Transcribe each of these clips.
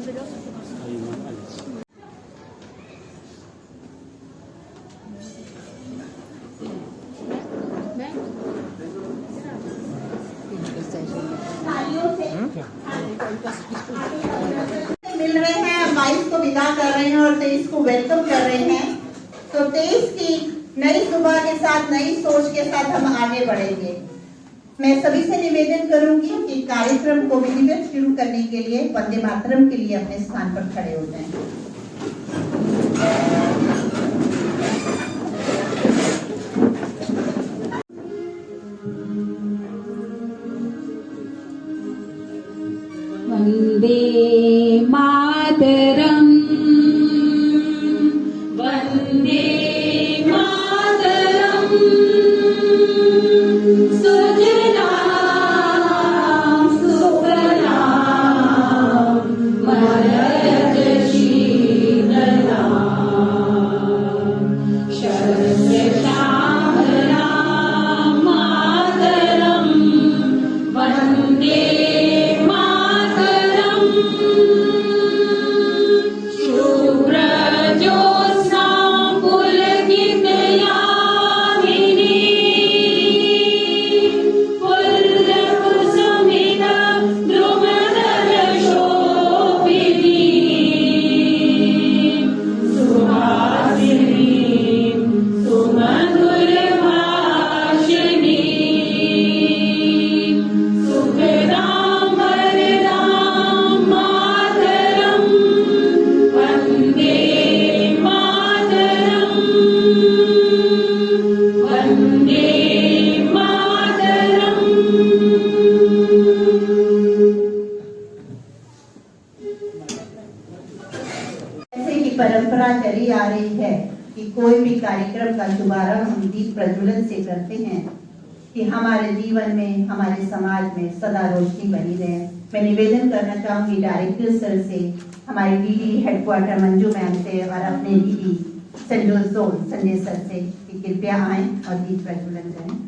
मिल रहे हैं, 22 को विदा कर रहे हैं और 23 को वेलकम कर रहे हैं। तो 23 की नई सुबह के साथ, नई सोच के साथ हम आगे बढ़ेंगे। मैं सभी से निवेदन करूंगी कि कार्यक्रम को विधिवत शुरू करने के लिए वंदे मातरम के लिए अपने स्थान पर खड़े हो जाएं। वंदे मातरम, वंदे मातरम, सुजलाम सुफलाम मलयज शीतलाम, शस्य श्यामलाम मातरम, वंदे परंपरा चली आ रही है कि कोई भी कार्यक्रम का शुभारंभ हम दीप प्रज्वलन से करते हैं कि हमारे जीवन में, हमारे समाज में सदा रोशनी बनी रहे। मैं निवेदन करना चाहूंगी डायरेक्टर सर से, हमारे डीडी हेडक्वार्टर मंजू मैम से और अपने DD central zone Sanjay sir से कि कृपया आए और दीप प्रज्वलन करें।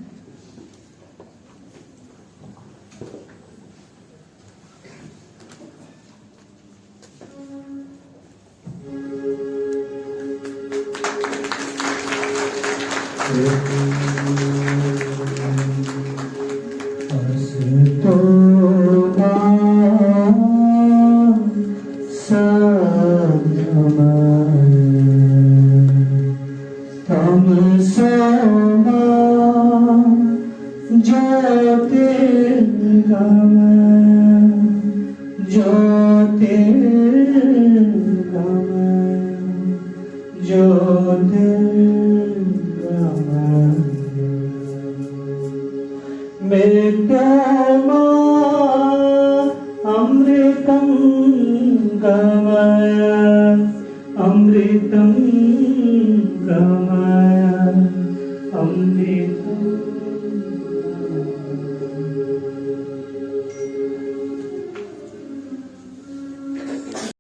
अमृतं गमय, अमृतं गमय, अमृतं।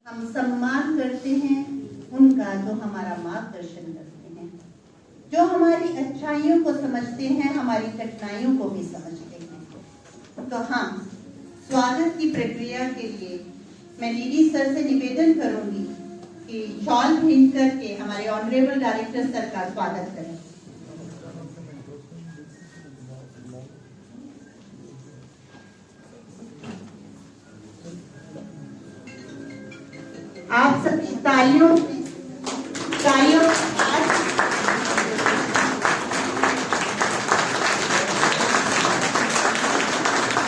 हम सम्मान करते हैं उनका जो हमारा मार्गदर्शन करते हैं, जो हमारी अच्छाइयों को समझते हैं, हमारी कठिनाइयों को भी समझते हैं। तो हम स्वागत की प्रक्रिया के लिए मैं डीडी सर से निवेदन करूंगी कि शॉल भेंट करके हमारे ऑनरेबल डायरेक्टर सर का स्वागत करें। आप सभी तालियों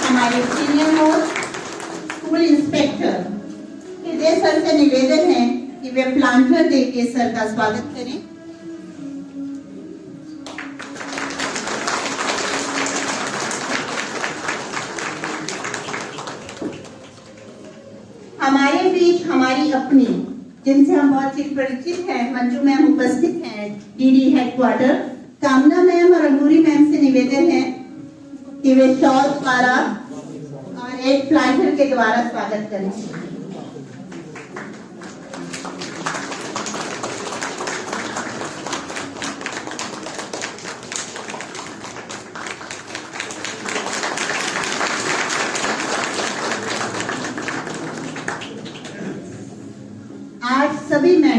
हमारे सीनियर मोस्ट स्कूल इंस्पेक्टर हृदय सर से निवेदन है कि वे प्लांटर देके सर का स्वागत करें। हमारे बीच हमारी अपनी, जिनसे हम बहुत चिर परिचित हैं, मंजू मैम उपस्थित हैं, डीडी हेडक्वार्टर। कामना मैम और अंगूरी मैम से निवेदन है कि वे शॉल द्वारा और एक प्लांटर के द्वारा स्वागत करें।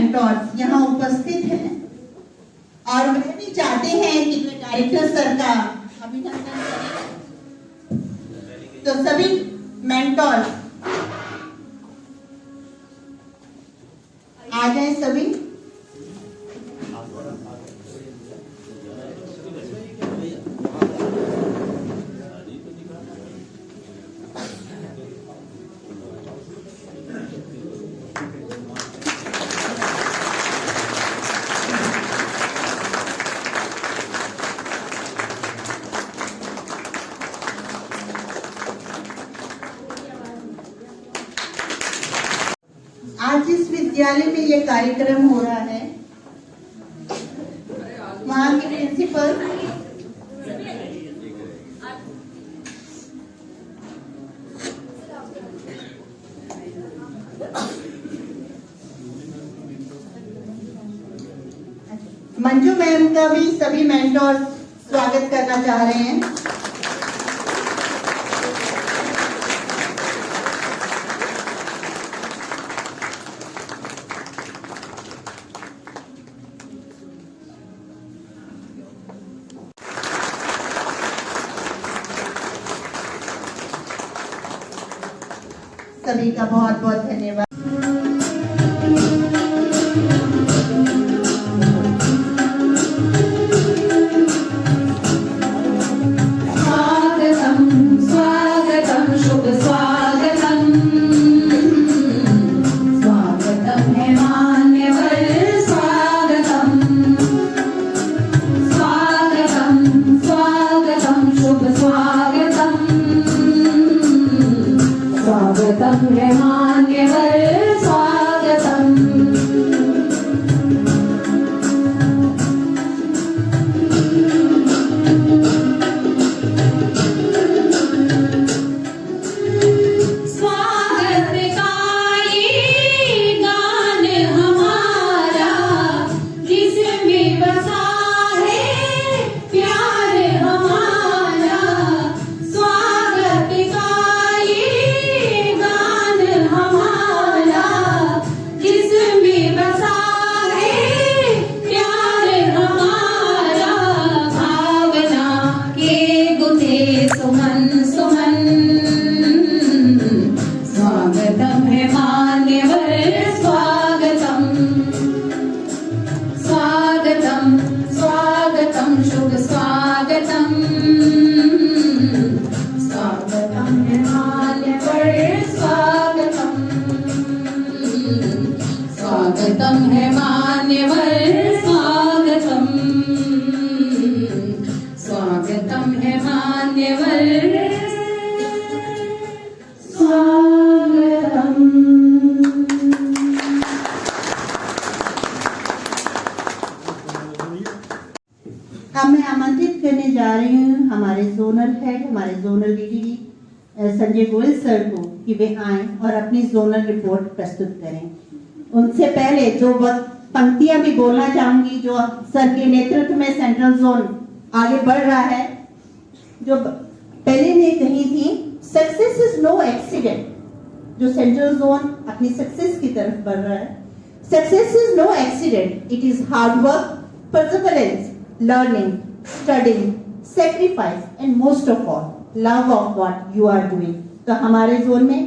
मेंटोर्स यहाँ उपस्थित हैं और वह भी चाहते हैं कि वे डायरेक्टर सर का अभिनंदन करें। तो सभी मेंटोर्स आ जाए सभी। आज इस विद्यालय में यह कार्यक्रम हो रहा है। वहाँ की प्रिंसिपल मंजू मैम का भी सभी मेंटोर स्वागत करना चाह रहे हैं। सभी का बहुत बहुत धन्यवाद। स्वागतम् स्वागतम् शुभ स्वागतम् स्वागतम् है मान्यवर स्वागतम् स्वागतम् स्वागतम् शुभ स्वागतम् स्वागतम् है मान्यवर स्वागतम् स्वागत का ये गान हमारा जिसमें बसा है प्यार हमारा। स्वागत का ये गान हमारा जिसमें बसा है प्यार हमारा। भावना के गुथे सुमन सुमन स्वागतम् है मान्यवर स्वागतम् स्वागतम् स्वागतम् शुभ स्वागतम् स्वागतम् है मान्यवर स्वागतम् स्वागतम् है मान्यवर स्वागतम् स्वागतम् है मान्यवर स्वागतम्। अब मैं आमंत्रित करने जा रही हूँ हमारे जोनल हेड, हमारे zonal DD Sanjay Goyal sir को कि वे आएं और अपनी जोनल रिपोर्ट प्रस्तुत करें। उनसे पहले जो पंक्तियां भी बोलना चाहूंगी जो सर के नेतृत्व में सेंट्रल जोन आगे बढ़ रहा है, जो पहले ने कही थी, सक्सेस इज नो एक्सीडेंट। जो सेंट्रल जोन अपनी सक्सेस की तरफ बढ़ रहा है, success is no accident, it is hard work, perseverance, learning, studying, sacrifice and most of all love of what you are doing। तो हमारे जोन में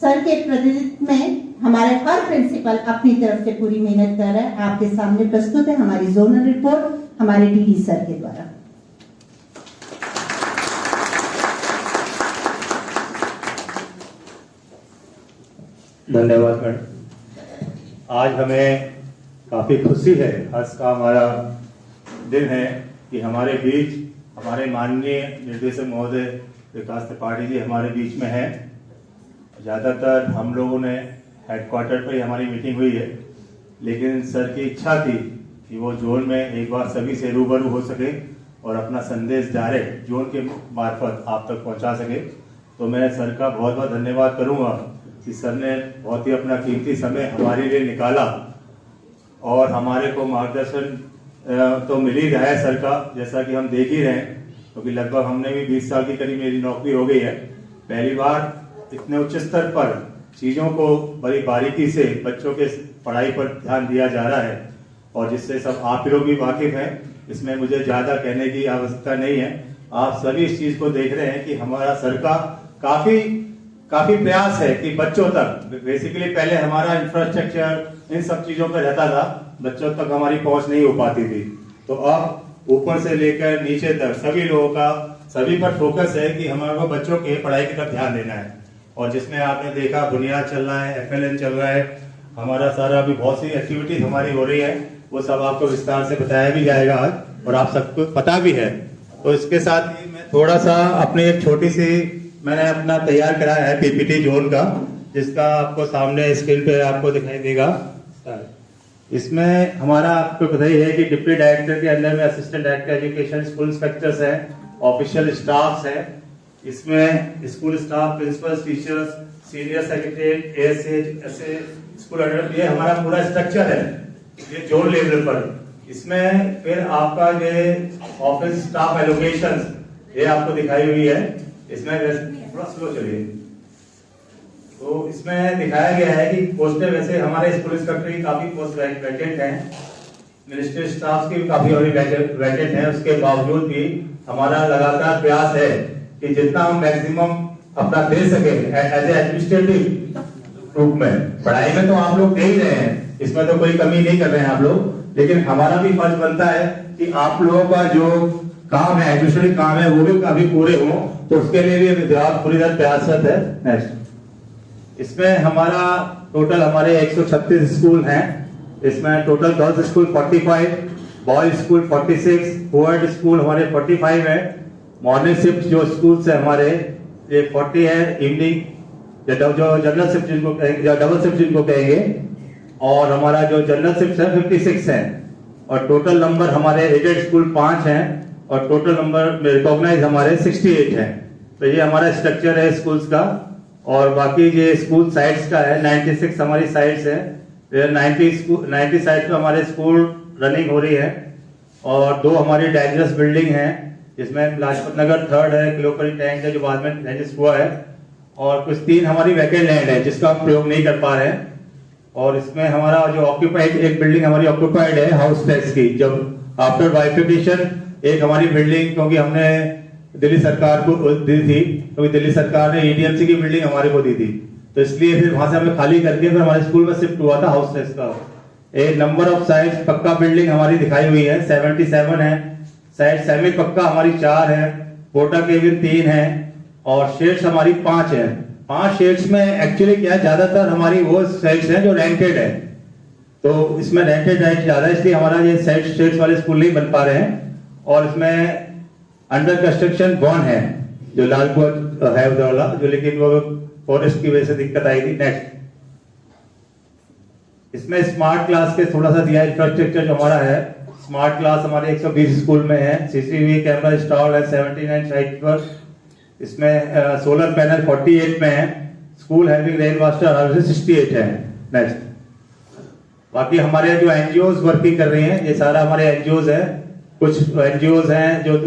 सर के प्रतिनिधित्व में हमारे हर प्रिंसिपल अपनी तरफ से पूरी मेहनत कर रहा है। आपके सामने प्रस्तुत है हमारी जोनल रिपोर्ट हमारे डीडी सर के द्वारा। धन्यवाद मैडम। आज हमें काफी खुशी है, हर्ष का हमारा दिन है कि हमारे बीच हमारे माननीय निर्देशक महोदय विकास त्रिपाठी जी हमारे बीच में हैं। ज़्यादातर हम लोगों ने हेडक्वार्टर पर ही हमारी मीटिंग हुई है, लेकिन सर की इच्छा थी कि वो जोन में एक बार सभी से रूबरू हो सके और अपना संदेश डायरेक्ट जोन के मार्फत आप तक पहुंचा सके। तो मैं सर का बहुत बहुत धन्यवाद करूंगा कि सर ने बहुत ही अपना कीमती समय हमारे लिए निकाला और हमारे को मार्गदर्शन तो मिल ही रहा है सर का, जैसा कि हम देख ही रहे हैं, क्योंकि लगभग हमने भी 20 साल की करीब मेरी नौकरी हो गई है। पहली बार इतने उच्च स्तर पर चीजों को बड़ी बारीकी से बच्चों के पढ़ाई पर ध्यान दिया जा रहा है और जिससे सब आप लोग भी वाकिफ हैं, इसमें मुझे ज़्यादा कहने की आवश्यकता नहीं है। आप सभी इस चीज़ को देख रहे हैं कि हमारा सरकार काफ़ी प्रयास है कि बच्चों तक, बेसिकली पहले हमारा इंफ्रास्ट्रक्चर इन सब चीज़ों पर रहता था, बच्चों तक हमारी पहुंच नहीं हो पाती थी। तो अब ऊपर से लेकर नीचे तक सभी लोगों का सभी पर फोकस है कि हमारे को बच्चों के पढ़ाई की तरफ ध्यान देना है। और जिसमें आपने देखा बुनियाद चल रहा है, FLN चल रहा है, हमारा सारा अभी बहुत सी एक्टिविटीज हमारी हो रही है, वो सब आपको विस्तार से बताया भी जाएगा आज और आप सबको पता भी है। तो इसके साथ ही मैं थोड़ा सा अपनी एक छोटी सी मैंने अपना तैयार कराया है PPT जोन का, जिसका आपको सामने स्क्रीन पे आपको दिखाई देगा। इसमें हमारा आपको पता ही है कि डिप्टी डायरेक्टर के अंदर में assistant director education, school inspectors हैं, ऑफिशियल स्टाफ्स हैं। इसमें school staff, principles, teachers, senior secretary, ऐसे स्कूल एडमिन, ये हमारा पूरा स्ट्रक्चर है ये जोन लेवल पर। इसमें फिर आपका ये ऑफिस स्टाफ एलोकेशन ये आपको दिखाई हुई है। इसमें थोड़ा स्लो चलिए। तो इसमें दिखाया गया है कि पोस्टें वैसे हमारे स्कूल इंस्पेक्टर की काफी पोस्ट वैकेंट हैं, मिनिस्ट्री स्टाफ की भी काफी और वैकेंट है। उसके बावजूद भी हमारा लगातार प्रयास है कि जितना हम मैक्सिमम अपना दे सके एज ए एडमिनिस्ट्रेटिव रूप में। पढ़ाई में तो आप लोग दे ही रहे हैं, इसमें तो कोई कमी नहीं कर रहे हैं आप लोग, लेकिन हमारा भी फर्ज बनता है कि आप लोगों का जो काम है, एडमिनिस्ट्रेटिव काम है, वो भी काफी पूरे हो। तो उसके लिए भी विभाग पूरी तरह प्रयासरत है। नेक्स्ट, इसमें हमारा टोटल हमारे 136 स्कूल हैं। इसमें total girls school 45, boys school 46, coed school हमारे 45 है। मॉर्निंग शिफ्ट जो स्कूल है हमारे ये 40 है, इवनिंग जो जनरल शिफ्ट जिनको कहेंगे, डबल शिफ्ट जिनको कहेंगे, और हमारा जो जनरल शिफ्ट है 56 है। और टोटल नंबर हमारे एडेड स्कूल 5 हैं और टोटल नंबर रिकॉग्नाइज हमारे 68 हैं। तो ये हमारा स्ट्रक्चर है स्कूल्स का। और बाकी ये स्कूल साइट्स का है, 96 हमारी साइट्स है। 90 साइट्स पे हमारे स्कूल रनिंग हो रही है। और 2 हमारी डाइजेस्ट बिल्डिंग है, जिसमें लाजपत नगर 3rd है, किलोपरी टैंक है जो बाद में डाइजेस्ट हुआ है, और कुछ 3 हमारी वैकेंट लैंड है जिसका हम प्रयोग नहीं कर पा रहे हैं। और इसमें हमारा जो ऑक्यूपाइड एक बिल्डिंग हमारी ऑक्यूपाइड है हाउस टैक्स की, जब आफ्टर बाइफिकेशन एक हमारी बिल्डिंग, क्योंकि हमने दिल्ली सरकार को दी थी, क्योंकि दिल्ली सरकार ने EDMC की बिल्डिंग हमारे को दी थी, तो इसलिए फिर वहां से हमें खाली करके फिर हमारे स्कूल में शिफ्ट हुआ था हाउस टैक्स का। एक नंबर ऑफ साइट्स पक्का बिल्डिंग हमारी दिखाई हुई है 77 है। साइट सेमी पक्का हमारी 4 है, कोटा केबिन 3 है और शेड्स हमारी 5 है। 5 शेड्स में एक्चुअली क्या है, ज्यादातर हमारी वो साइट्स हैं जो रेंटेड है, तो इसमें रेंटेड राइट ज्यादा है, इसलिए हमारा ये शेड्स वाले स्कूल नहीं बन पा रहे हैं। और इसमें अंडर कंस्ट्रक्शन 1 है जो लालपुर है उधर, जो लेकिन वो फॉरेस्ट की वजह से दिक्कत आई थी। नेक्स्ट, इसमें स्मार्ट क्लास के थोड़ा सा दिया इंफ्रास्ट्रक्चर जो हमारा है। स्मार्ट क्लास हमारे 120 स्कूल में है, CCTV कैमरा इंस्टॉल है 79 साइट पर। इसमें सोलर पैनल 48 में है। School having rain water harvester 68 है। नेक्स्ट, बाकी हमारे जो NGOs वर्किंग कर रही हैं, ये सारा हमारे NGOs है। कुछ NGOs हैं जो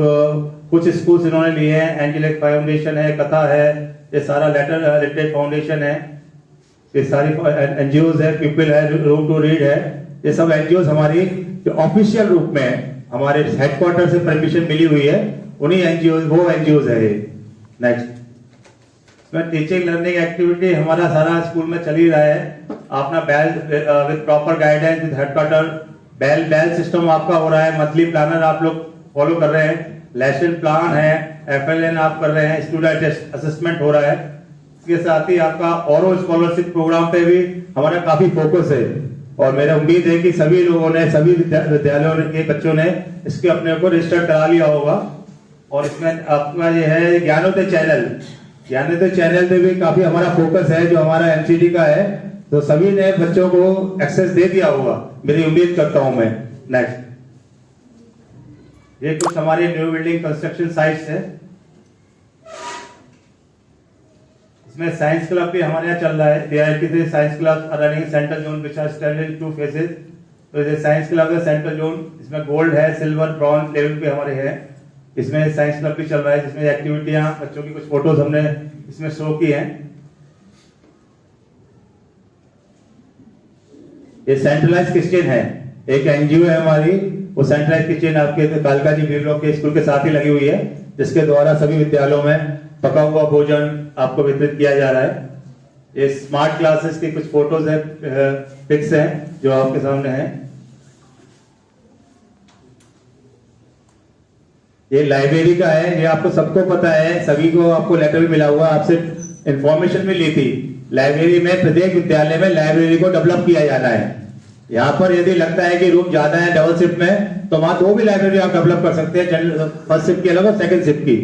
कुछ स्कूल्स इन्होंने लिए हैं, एंजेलिक फाउंडेशन है, कथा है, ये सारा लेटर फाउंडेशन है, ये सारी NGOs है, पीपल है, रूम टू रीड है। ये सब NGOs हमारी जो ऑफिशियल रूप में हमारे हेडक्वार्टर से परमिशन मिली हुई है, उन्हीं NGOs वो NGOs है ये। नेक्स्ट, इसमें टीचिंग लर्निंग एक्टिविटी हमारा सारा स्कूल में चल ही रहा है। अपना बैल with proper guidance with headquarter बैल सिस्टम आपका हो रहा है। मंथली प्लानर आप लोग फॉलो कर रहे हैं, लेसन प्लान है, FLN आप कर रहे हैं, स्टूडेंट असेसमेंट हो रहा है। इसके साथ ही आपका औरो स्कॉलरशिप प्रोग्राम पे भी हमारा काफी फोकस है। और मेरा उम्मीद है कि सभी लोगों ने, सभी विद्यालयों के बच्चों ने इसके अपने को रजिस्टर करा लिया होगा। और इसमें आपका ये है ज्ञानोदय चैनल पे भी काफी हमारा फोकस है, जो हमारा MCD का है, तो सभी ने बच्चों को एक्सेस दे दिया होगा, मेरी उम्मीद करता हूं मैं। नेक्स्ट, ये कुछ हमारी न्यू बिल्डिंग कंस्ट्रक्शन साइट्स है। इसमें साइंस क्लब भी हमारे यहाँ चल रहा है। DIT से science club running central zone which are standard in 2 phases. तो ये साइंस क्लब है सेंट्रल जोन, इसमें गोल्ड है, सिल्वर, ब्रॉन्ज लेवल पे हमारे है। इसमें साइंस क्लब भी चल रहा है, जिसमें एक्टिविटियां, बच्चों की कुछ फोटोज हमने इसमें शो की हैं। ये सेंट्रलाइज किचन है, एक एनजीओ है हमारी, वो सेंट्रलाइज किचन आपके कालका जी बी ब्लॉक के स्कूल के साथ ही लगी हुई है, जिसके द्वारा सभी विद्यालयों में पका हुआ भोजन आपको वितरित किया जा रहा है। ये स्मार्ट क्लासेस की कुछ फोटोज है, पिक्स हैं जो आपके सामने हैं। ये लाइब्रेरी का है, ये आपको सबको पता है, सभी को आपको लेटर भी मिला हुआ, आपसे इंफॉर्मेशन भी ली थी। लाइब्रेरी में प्रत्येक विद्यालय में लाइब्रेरी को डेवलप किया जाना है। यहाँ पर यदि लगता है कि रूम ज्यादा है डबल शिफ्ट में, तो वहां 2 भी लाइब्रेरी आप डेवलप कर सकते हैं, फर्स्ट शिफ्ट की अलग और सेकंड शिफ्ट की।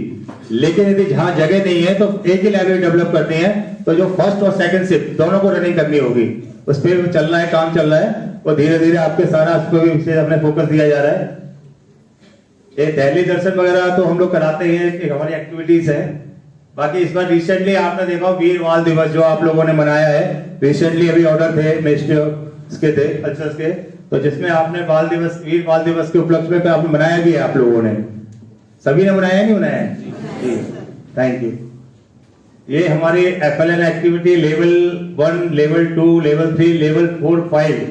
लेकिन यदि जहां जगह नहीं है तो एक ही लाइब्रेरी डेवलप करनी है, तो जो फर्स्ट और सेकंड शिफ्ट दोनों को रनिंग करनी होगी, उस पर चल रहा है, काम चल रहा है, और धीरे धीरे आपके सारा उस पर भी अपने फोकस दिया जा रहा है। ये दिल्ली दर्शन वगैरह तो हम लोग कराते ही हैं, एक हमारी एक्टिविटीज है। बाकी इस बार रिसेंटली आपने देखा वीर बाल दिवस जो आप लोगों ने मनाया है, रिसेंटली अभी ऑर्डर थे मिनिस्ट्री के थे कल्चर्स के, तो जिसमें आपने बाल दिवस, वीर बाल दिवस के उपलक्ष्य में आपने मनाया भी है, आप लोगों ने सभी ने मनाया नहीं मनाया जी, थैंक यू। ये हमारी FLN activity level 1, level 2, level 3, level 4, 5,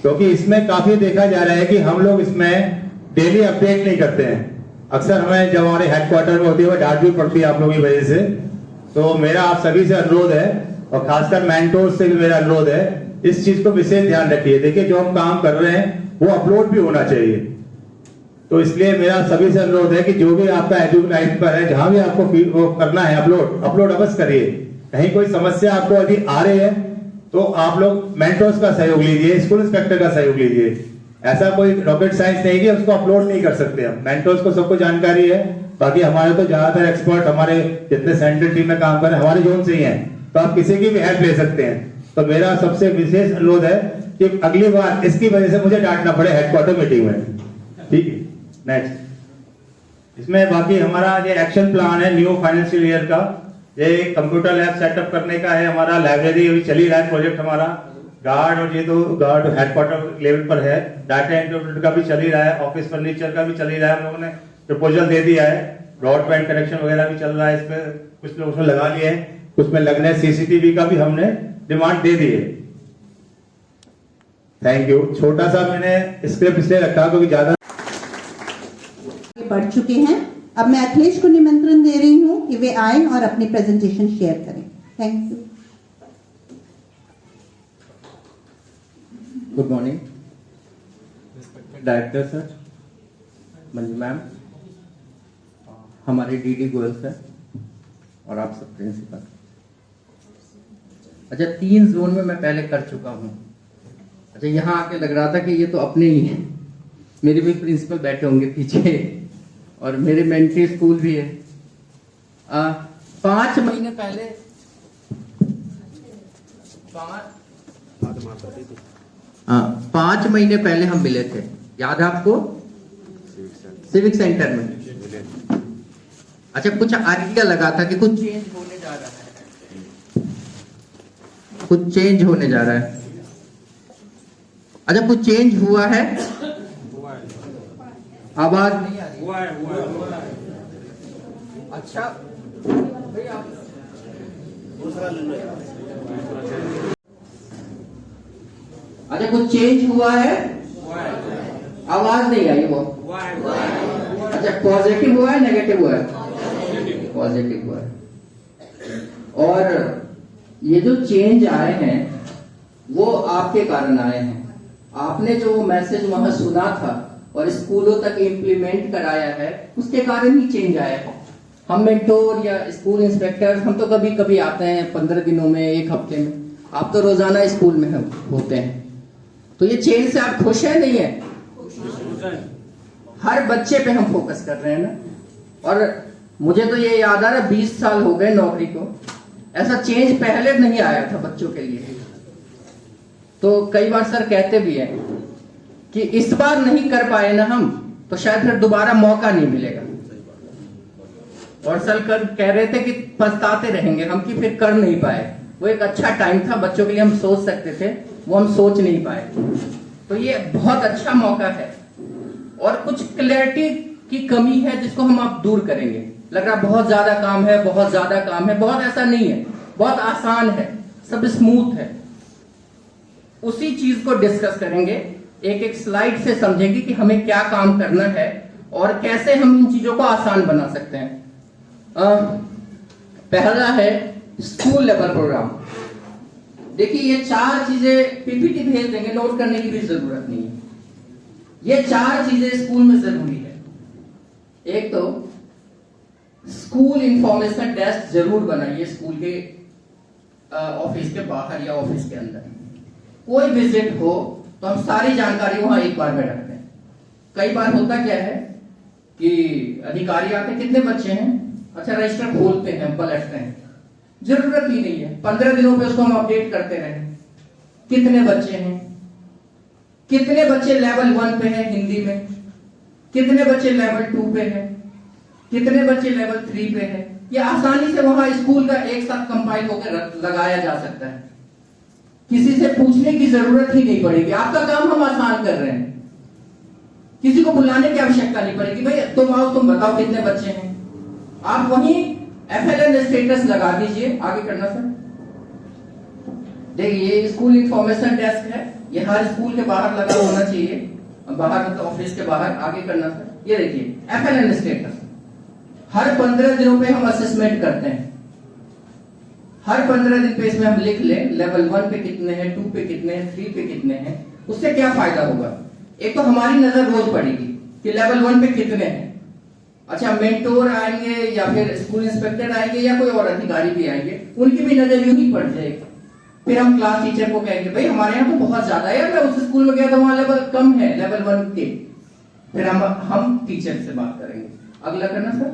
क्योंकि इसमें काफी देखा जा रहा है कि हम लोग इसमें डेली अपडेट नहीं करते हैं। अक्सर हमें जब हमारे हेडक्वार्टर में होती है डांट भी पड़ती है आप लोगों की वजह से। तो मेरा आप सभी से अनुरोध है, और खासकर मेंटोर से भी मेरा अनुरोध है, इस चीज को विशेष ध्यान रखिए। देखिए जो हम काम कर रहे हैं वो अपलोड भी होना चाहिए। तो इसलिए मेरा सभी से अनुरोध है कि जो भी आपका एजुकेशन पर है, जहां भी आपको वो करना है अपलोड अवश्य करिए। कहीं कोई समस्या आपको यदि आ रही है तो आप लोग मेंटोर्स का सहयोग लीजिए, स्कूल इंस्पेक्टर का सहयोग लीजिए। ऐसा कोई रॉकेट साइंस नहीं कि उसको अपलोड नहीं कर सकते हम, मेंटोर्स को सबको जानकारी है। बाकी हमारे तो ज्यादातर एक्सपर्ट हमारे जितने सेंट्रल टीम में काम कर रहे हैं हमारे जोन से ही हैं, तो आप किसी की भी हेल्प ले सकते हैं। तो मेरा सबसे विशेष अनुरोध है कि अगली बार इसकी वजह से मुझे डांटना पड़े हेडक्वार्टर मीटिंग में, ठीक है। नेक्स्ट, इसमें बाकी हमारा ये एक्शन प्लान है न्यू फाइनेंशियल ईयर का, ये कंप्यूटर लैब सेटअप करने का है हमारा। लाइब्रेरी अभी चल ही रहा है प्रोजेक्ट हमारा, गार्ड और ये तो गार्ड हेडक्वार्टर लेवल पर है, डाटा इंटरप्रेटर का भी चल ही रहा है, ऑफिस फर्नीचर का भी चल ही रहा है। हम लोगों ने प्रपोजल दे दिया है, ब्रॉडबैंड कनेक्शन वगैरह भी चल रहा है, इस पे कुछ लोग उसमें लगा लिए हैं, कुछ में लगने CCTV का भी हमने डिमांड दे दी है। Thank you. छोटा सा मैंने स्क्रिप्ट इसलिए रखा क्योंकि ज्यादा बढ़ चुके हैं। अब मैं अखिलेश को निमंत्रण दे रही हूं कि वे आए और अपनी प्रेजेंटेशन शेयर करें। Thank you. Good morning respected director sir, Manju ma'am, हमारे DD गोयल सर और आप सब प्रिंसिपल। अच्छा, 3 जोन में मैं पहले कर चुका हूँ। अच्छा, यहाँ आके लग रहा था कि ये तो अपने ही हैं, मेरे भी प्रिंसिपल बैठे होंगे पीछे और मेरे मेंटी स्कूल भी है। 5 महीने पहले 5 महीने पहले हम मिले थे, याद है आपको? सिविक सेंटर में। अच्छा, कुछ आइडिया लगा था कि कुछ चेंज होने जा रहा है, कुछ चेंज होने जा रहा है। अच्छा, कुछ चेंज हुआ है? आवाज नहीं आ रही। अच्छा भैया, अच्छा कुछ चेंज हुआ है? आवाज नहीं आई वो। अच्छा, पॉजिटिव हुआ है नेगेटिव हुआ है? पॉजिटिव हुआ है। और ये जो चेंज आए हैं वो आपके कारण आए हैं। आपने जो मैसेज वहां सुना था और स्कूलों तक इम्प्लीमेंट कराया है, उसके कारण ही चेंज आया है। हम मेंटोर या स्कूल इंस्पेक्टर हम तो कभी कभी आते हैं 15 दिनों में, 1 हफ्ते में, आप तो रोजाना स्कूल में होते हैं। तो ये चेंज से आप खुश है नहीं है? हर बच्चे पे हम फोकस कर रहे हैं ना। और मुझे तो ये याद आ रहा, 20 साल हो गए नौकरी को, ऐसा चेंज पहले नहीं आया था बच्चों के लिए। तो कई बार सर कहते भी हैं कि इस बार नहीं कर पाए ना हम, तो शायद फिर दोबारा मौका नहीं मिलेगा। और सर कह रहे थे कि पछताते रहेंगे हम कि फिर कर नहीं पाए। वो एक अच्छा टाइम था बच्चों के लिए, हम सोच सकते थे, वो हम सोच नहीं पाए। तो ये बहुत अच्छा मौका है। और कुछ क्लैरिटी की कमी है जिसको हम अब दूर करेंगे। लग रहा बहुत ज्यादा काम है, बहुत ज्यादा काम है, बहुत ऐसा नहीं है, बहुत आसान है, सब स्मूथ है। उसी चीज को डिस्कस करेंगे, एक एक स्लाइड से समझेंगे कि हमें क्या काम करना है और कैसे हम इन चीजों को आसान बना सकते हैं। पहला है स्कूल लेवल प्रोग्राम। देखिए ये 4 चीजें पीपीटी भेज देंगे, नोट करने की भी जरूरत नहीं है। ये 4 चीजें स्कूल में जरूरी है। एक तो स्कूल इंफॉर्मेशन डेस्क जरूर बनाइए स्कूल के ऑफिस के बाहर या ऑफिस के अंदर। कोई विजिट हो तो हम सारी जानकारी वहां एक बार में रखते हैं। कई बार होता क्या है कि अधिकारी आते, कितने बच्चे हैं, अच्छा रजिस्टर खोलते हैं, पलटते हैं, जरूरत ही नहीं है। 15 दिनों पे उसको हम अपडेट करते रहे, कितने बच्चे हैं, कितने बच्चे लेवल 1 पे हैं हिंदी में, कितने बच्चे लेवल 2 पे हैं, कितने बच्चे लेवल 3 पे हैं। ये आसानी से वहां स्कूल का एक साथ कंपाइल होकर लगाया जा सकता है। किसी से पूछने की जरूरत ही नहीं पड़ेगी, आपका काम हम आसान कर रहे हैं। किसी को बुलाने की आवश्यकता नहीं पड़ेगी, भाई तुम आओ, तुम बताओ कितने बच्चे हैं। आप वहीं FLN स्टेटस लगा दीजिए। आगे करना सर। देखिए ये स्कूल इंफॉर्मेशन डेस्क है, ये हर स्कूल के बाहर लगा होना चाहिए, बाहर मतलब ऑफिस के बाहर। आगे करना सर। ये देखिए FLN स्टेटस, हर 15 दिनों पे हम असेसमेंट करते हैं। हर 15 दिन पे इसमें हम लिख लें लेवल 1 पे कितने हैं, 2 पे कितने हैं, 3 पे कितने हैं। उससे क्या फायदा होगा? एक तो हमारी नजर रोज पड़ेगी कि लेवल 1 पे कितने हैं। अच्छा मेंटोर आएंगे या फिर स्कूल इंस्पेक्टर आएंगे या कोई और अधिकारी भी आएंगे, उनकी भी नजर यूं ही पड़ जाएगी। फिर हम क्लास टीचर को कहेंगे भाई हमारे यहाँ तो बहुत ज्यादा है, मैं उस स्कूल में गया था वहां लेवल कम है, लेवल 1 के। फिर हम टीचर से बात करेंगे। अगला करना सर।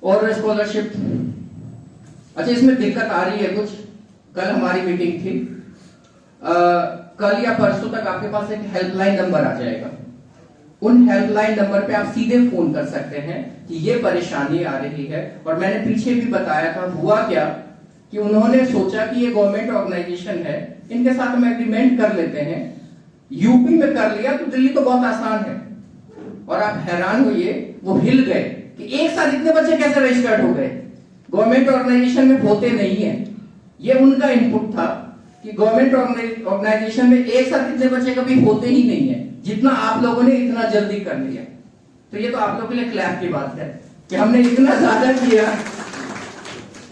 और स्कॉलरशिप, अच्छा इसमें दिक्कत आ रही है कुछ। कल हमारी मीटिंग थी, कल या परसों तक आपके पास एक हेल्पलाइन नंबर आ जाएगा। उन हेल्पलाइन नंबर पे आप सीधे फोन कर सकते हैं कि ये परेशानी आ रही है। और मैंने पीछे भी बताया था, हुआ क्या कि उन्होंने सोचा कि ये गवर्नमेंट ऑर्गेनाइजेशन है, इनके साथ हम एग्रीमेंट कर लेते हैं। यूपी में कर लिया तो दिल्ली तो बहुत आसान है। और आप हैरान होइए, वो हिल गए कि एक साथ इतने बच्चे कैसे रजिस्टर्ड हो गए। गवर्नमेंट ऑर्गेनाइजेशन में होते नहीं है। ये उनका इनपुट था कि गवर्नमेंट ऑर्गेनाइजेशन में एक साथ इतने बच्चे कभी होते ही नहीं है, जितना आप लोगों ने इतना जल्दी कर लिया। तो ये तो आप लोगों के लिए क्लैप की बात है कि हमने इतना ज्यादा किया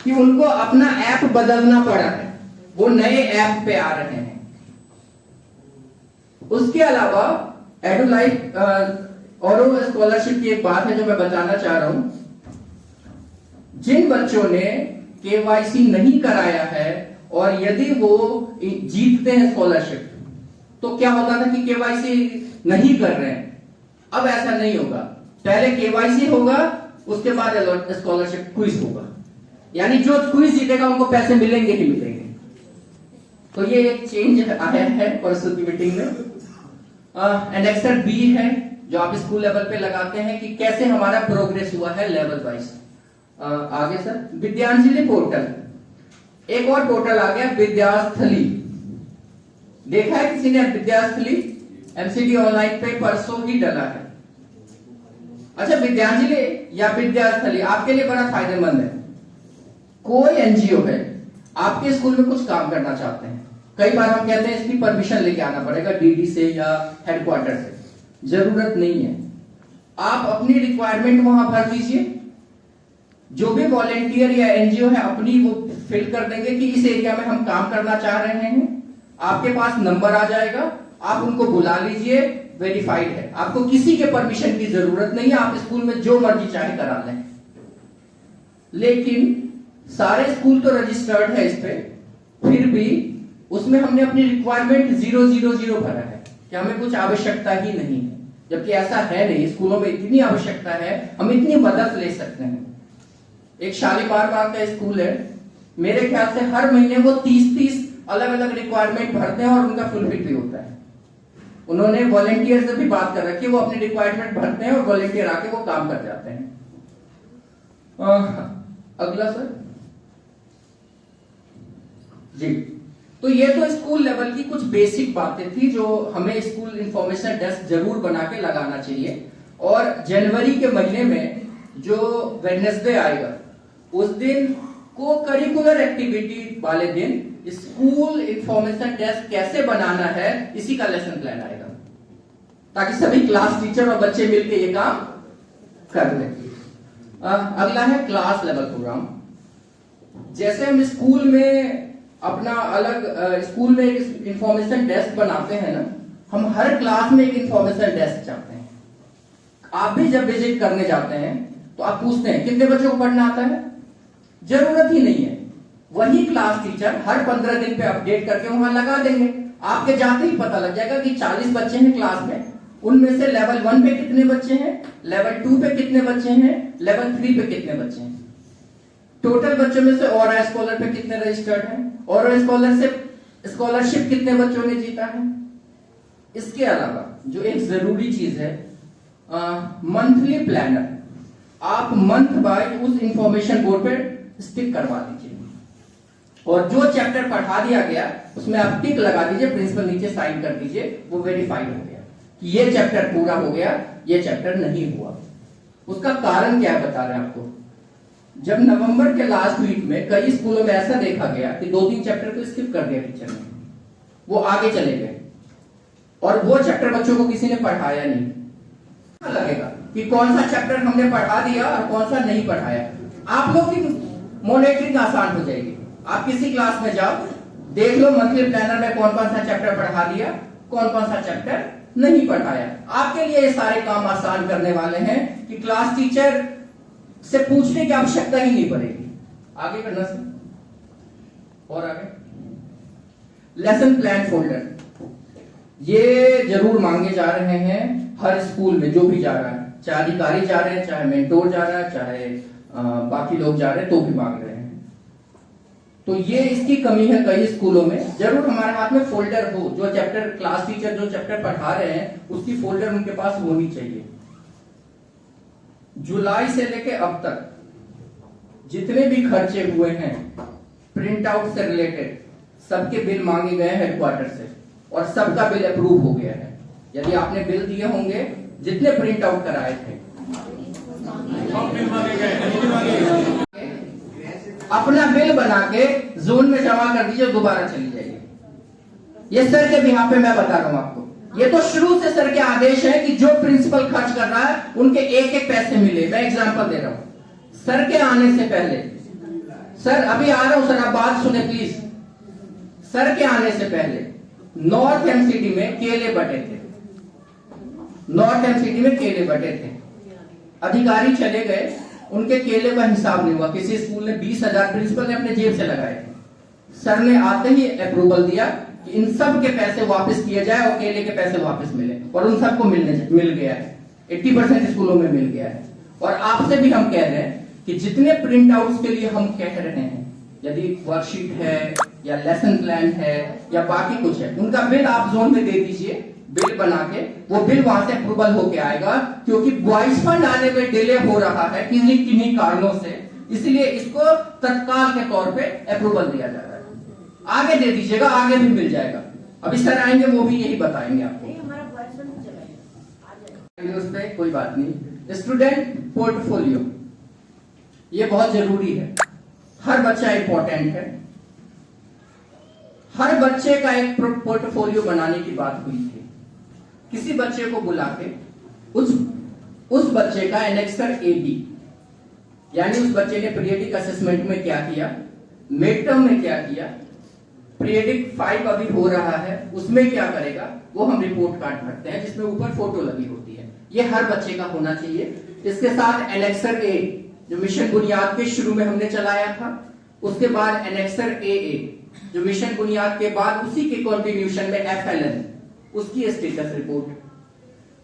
कि उनको अपना ऐप बदलना पड़ा है, वो नए ऐप पे आ रहे हैं। उसके अलावा एडुलाइफ और स्कॉलरशिप की एक बात है जो मैं बताना चाह रहा हूं। जिन बच्चों ने केवाईसी नहीं कराया है और यदि वो जीतते हैं स्कॉलरशिप, तो क्या होता था कि केवाईसी नहीं कर रहे हैं, अब ऐसा नहीं होगा। पहले केवाईसी होगा, उसके बाद स्कॉलरशिप क्विज होगा, यानी जो क्विज जीतेगा उनको पैसे मिलेंगे ही मिलेंगे। तो ये एक चेंज आया है परसों की मीटिंग में। एनेक्सर बी है जो आप स्कूल लेवल पे लगाते हैं कि कैसे हमारा प्रोग्रेस हुआ है लेवल वाइज। आगे सर, विद्यांजलि पोर्टल, एक और पोर्टल आ गया विद्यास्थली। देखा है किसी ने विद्यास्थली? एमसीडी ऑनलाइन पे परसों ही डला है। अच्छा विद्यांजलि या विद्यास्थली आपके लिए बड़ा फायदेमंद है। कोई एनजीओ है, आपके स्कूल में कुछ काम करना चाहते हैं, कई बार हम कहते हैं इसकी परमिशन लेके आना पड़ेगा डीडी से या हेडक्वार्टर से। जरूरत नहीं है, आप अपनी रिक्वायरमेंट वहां भर दीजिए। जो भी वॉलेंटियर या एनजीओ है अपनी वो फिल कर देंगे कि इस एरिया में हम काम करना चाह रहे हैं। आपके पास नंबर आ जाएगा, आप उनको बुला लीजिए, वेरीफाइड है। आपको किसी के परमिशन की जरूरत नहीं है, आप स्कूल में जो मर्जी चाहे करा लें। लेकिन सारे स्कूल तो रजिस्टर्ड है इस पे, फिर भी उसमें हमने अपनी रिक्वायरमेंट 000 भरा है कि हमें कुछ आवश्यकता ही नहीं है, जबकि ऐसा है नहीं। स्कूलों में इतनी आवश्यकता है, हम इतनी मदद ले सकते हैं। एक शालीमार बाग का स्कूल है, मेरे ख्याल से हर महीने वो 30 अलग अलग रिक्वायरमेंट भरते हैं और उनका फुलफिल भी होता है। उन्होंने वॉलेंटियर से भी बात कर रखी है, वो अपनी रिक्वायरमेंट भरते हैं और वॉलेंटियर आके वो काम कर जाते हैं। अगला सर जी। तो ये तो स्कूल लेवल की कुछ बेसिक बातें थी जो हमें स्कूल इंफॉर्मेशन डेस्क जरूर बना के लगाना चाहिए। और जनवरी के महीने में जो वेडनेसडे आएगा, उस दिन को करिकुलर एक्टिविटी वाले दिन स्कूल इंफॉर्मेशन डेस्क कैसे बनाना है, इसी का लेसन प्लान आएगा, ताकि सभी क्लास टीचर और बच्चे मिलकर ये काम कर लें। अगला है क्लास लेवल प्रोग्राम। जैसे हम स्कूल में अपना अलग स्कूल में एक इंफॉर्मेशन डेस्क बनाते हैं ना, हम हर क्लास में एक इंफॉर्मेशन डेस्क चाहते हैं। आप भी जब विजिट करने जाते हैं तो आप पूछते हैं कितने बच्चों को पढ़ना आता है, जरूरत ही नहीं है। वही क्लास टीचर हर 15 दिन पे अपडेट करके वहां लगा देंगे। आपके जाते ही पता लग जाएगा कि 40 बच्चे हैं क्लास में, उनमें से लेवल 1 पे कितने बच्चे हैं, लेवल 2 पे कितने बच्चे हैं, लेवल 3 पे कितने बच्चे हैं। टोटल बच्चों में से ऑरा स्कॉलर पे कितने रजिस्टर्ड हैं, ऑरा स्कॉलरशिप कितने बच्चों ने जीता है। इसके अलावा जो एक जरूरी चीज है, मंथली प्लानर। आप मंथ बाय उस इंफॉर्मेशन बोर्ड पे स्टिक करवा दीजिए, और जो चैप्टर पढ़ा दिया गया उसमें आप टिक लगा दीजिए, प्रिंसिपल नीचे साइन कर दीजिए, वो वेरीफाइड हो गया कि ये चैप्टर पूरा हो गया, ये चैप्टर नहीं हुआ। उसका कारण क्या बता रहे हैं आपको। जब नवंबर के लास्ट वीक में कई स्कूलों में ऐसा देखा गया कि 2-3 चैप्टर को स्किप कर दिया टीचर ने, वो आगे चले गए और वो चैप्टर बच्चों को किसी ने पढ़ाया नहीं। लगेगा कि कौन सा चैप्टर हमने पढ़ा दिया और कौन सा नहीं पढ़ाया। आप लोग की मॉनिटरिंग आसान हो जाएगी। आप किसी क्लास में जाओ, देख लो मंथली प्लानर में कौन कौन सा चैप्टर पढ़ा दिया, कौन कौन सा चैप्टर नहीं पढ़ाया। आपके लिए ये सारे काम आसान करने वाले हैं कि क्लास टीचर से पूछने की आवश्यकता ही नहीं पड़ेगी। आगे करना सर, और आगे लेसन प्लान फोल्डर, ये जरूर मांगे जा रहे हैं हर स्कूल में, जो भी जा रहा है, चाहे अधिकारी जा रहे हैं, चाहे मेंटोर जा रहा है, चाहे बाकी लोग जा रहे हैं, तो भी मांग रहे हैं। तो ये इसकी कमी है कई स्कूलों में। जरूर हमारे हाथ में फोल्डर हो, जो चैप्टर क्लास टीचर जो चैप्टर पढ़ा रहे हैं उसकी फोल्डर उनके पास होनी चाहिए। जुलाई से लेके अब तक जितने भी खर्चे हुए हैं प्रिंट आउट से रिलेटेड, सबके बिल मांगे गए हेडक्वार्टर से और सबका बिल अप्रूव हो गया है। यदि आपने बिल दिए होंगे, जितने प्रिंट आउट कराए थे, अपना बिल बना के जोन में जमा कर दीजिए, दोबारा चली जाइए। ये सर के बिहाफ पे मैं बता रहा हूं आपको। ये तो शुरू से सर के आदेश है कि जो प्रिंसिपल खर्च कर रहा है उनके एक एक पैसे मिले। मैं एग्जांपल दे रहा हूं। सर के आने से पहले, सर अभी आ रहा हूं सर, आप बात सुने प्लीज। सर के आने से पहले नॉर्थ एमसीडी में केले बटे थे, नॉर्थ एमसीडी में केले बटे थे। अधिकारी चले गए, उनके केले का हिसाब नहीं हुआ। किसी स्कूल ने 20,000 प्रिंसिपल ने अपने जेब से लगाए थे। सर ने आते ही अप्रूवल दिया कि इन सब के पैसे वापस किए जाए और केले के पैसे वापस मिले, और उन सबको मिल गया है। 80% स्कूलों में मिल गया है। और आपसे भी हम कह रहे हैं कि जितने प्रिंट आउट्स के लिए हम कह रहे हैं, यदि वर्कशीट है या लेसन प्लान है या बाकी कुछ है, उनका बिल आप जोन में दे दीजिए, बिल बना के। वो बिल वहां से अप्रूवल होके आएगा, क्योंकि बॉयज फंड आने में डिले हो रहा है किन्हीं कारणों से, इसलिए इसको तत्काल के तौर पे अप्रूवल दिया जा रहा है। आगे दे दीजिएगा, आगे भी मिल जाएगा। अभी सर आएंगे, वो भी यही बताएंगे आपको। उस पे कोई बात नहीं। स्टूडेंट पोर्टफोलियो, ये बहुत जरूरी है। हर बच्चा इंपॉर्टेंट है। हर बच्चे का एक पोर्टफोलियो बनाने की बात हुई थी। किसी बच्चे को बुला के उस बच्चे का एनेक्सर AB, यानी उस बच्चे ने पीरियडिक असेसमेंट में क्या किया, मिड टर्म में क्या किया, पीरियडिक 5 अभी हो रहा है, उसमें क्या करेगा, वो हम रिपोर्ट कार्ड भरते हैं जिसमें ऊपर फोटो लगी होती है। ये हर बच्चे का होना चाहिए। इसके साथ एनेक्सर A, जो मिशन बुनियाद के शुरू में हमने चलाया था, उसके बाद एनेक्सर AA, जो मिशन बुनियाद के बाद उसी के कंटिन्यूशन में FLN, उसकी स्टेटस रिपोर्ट।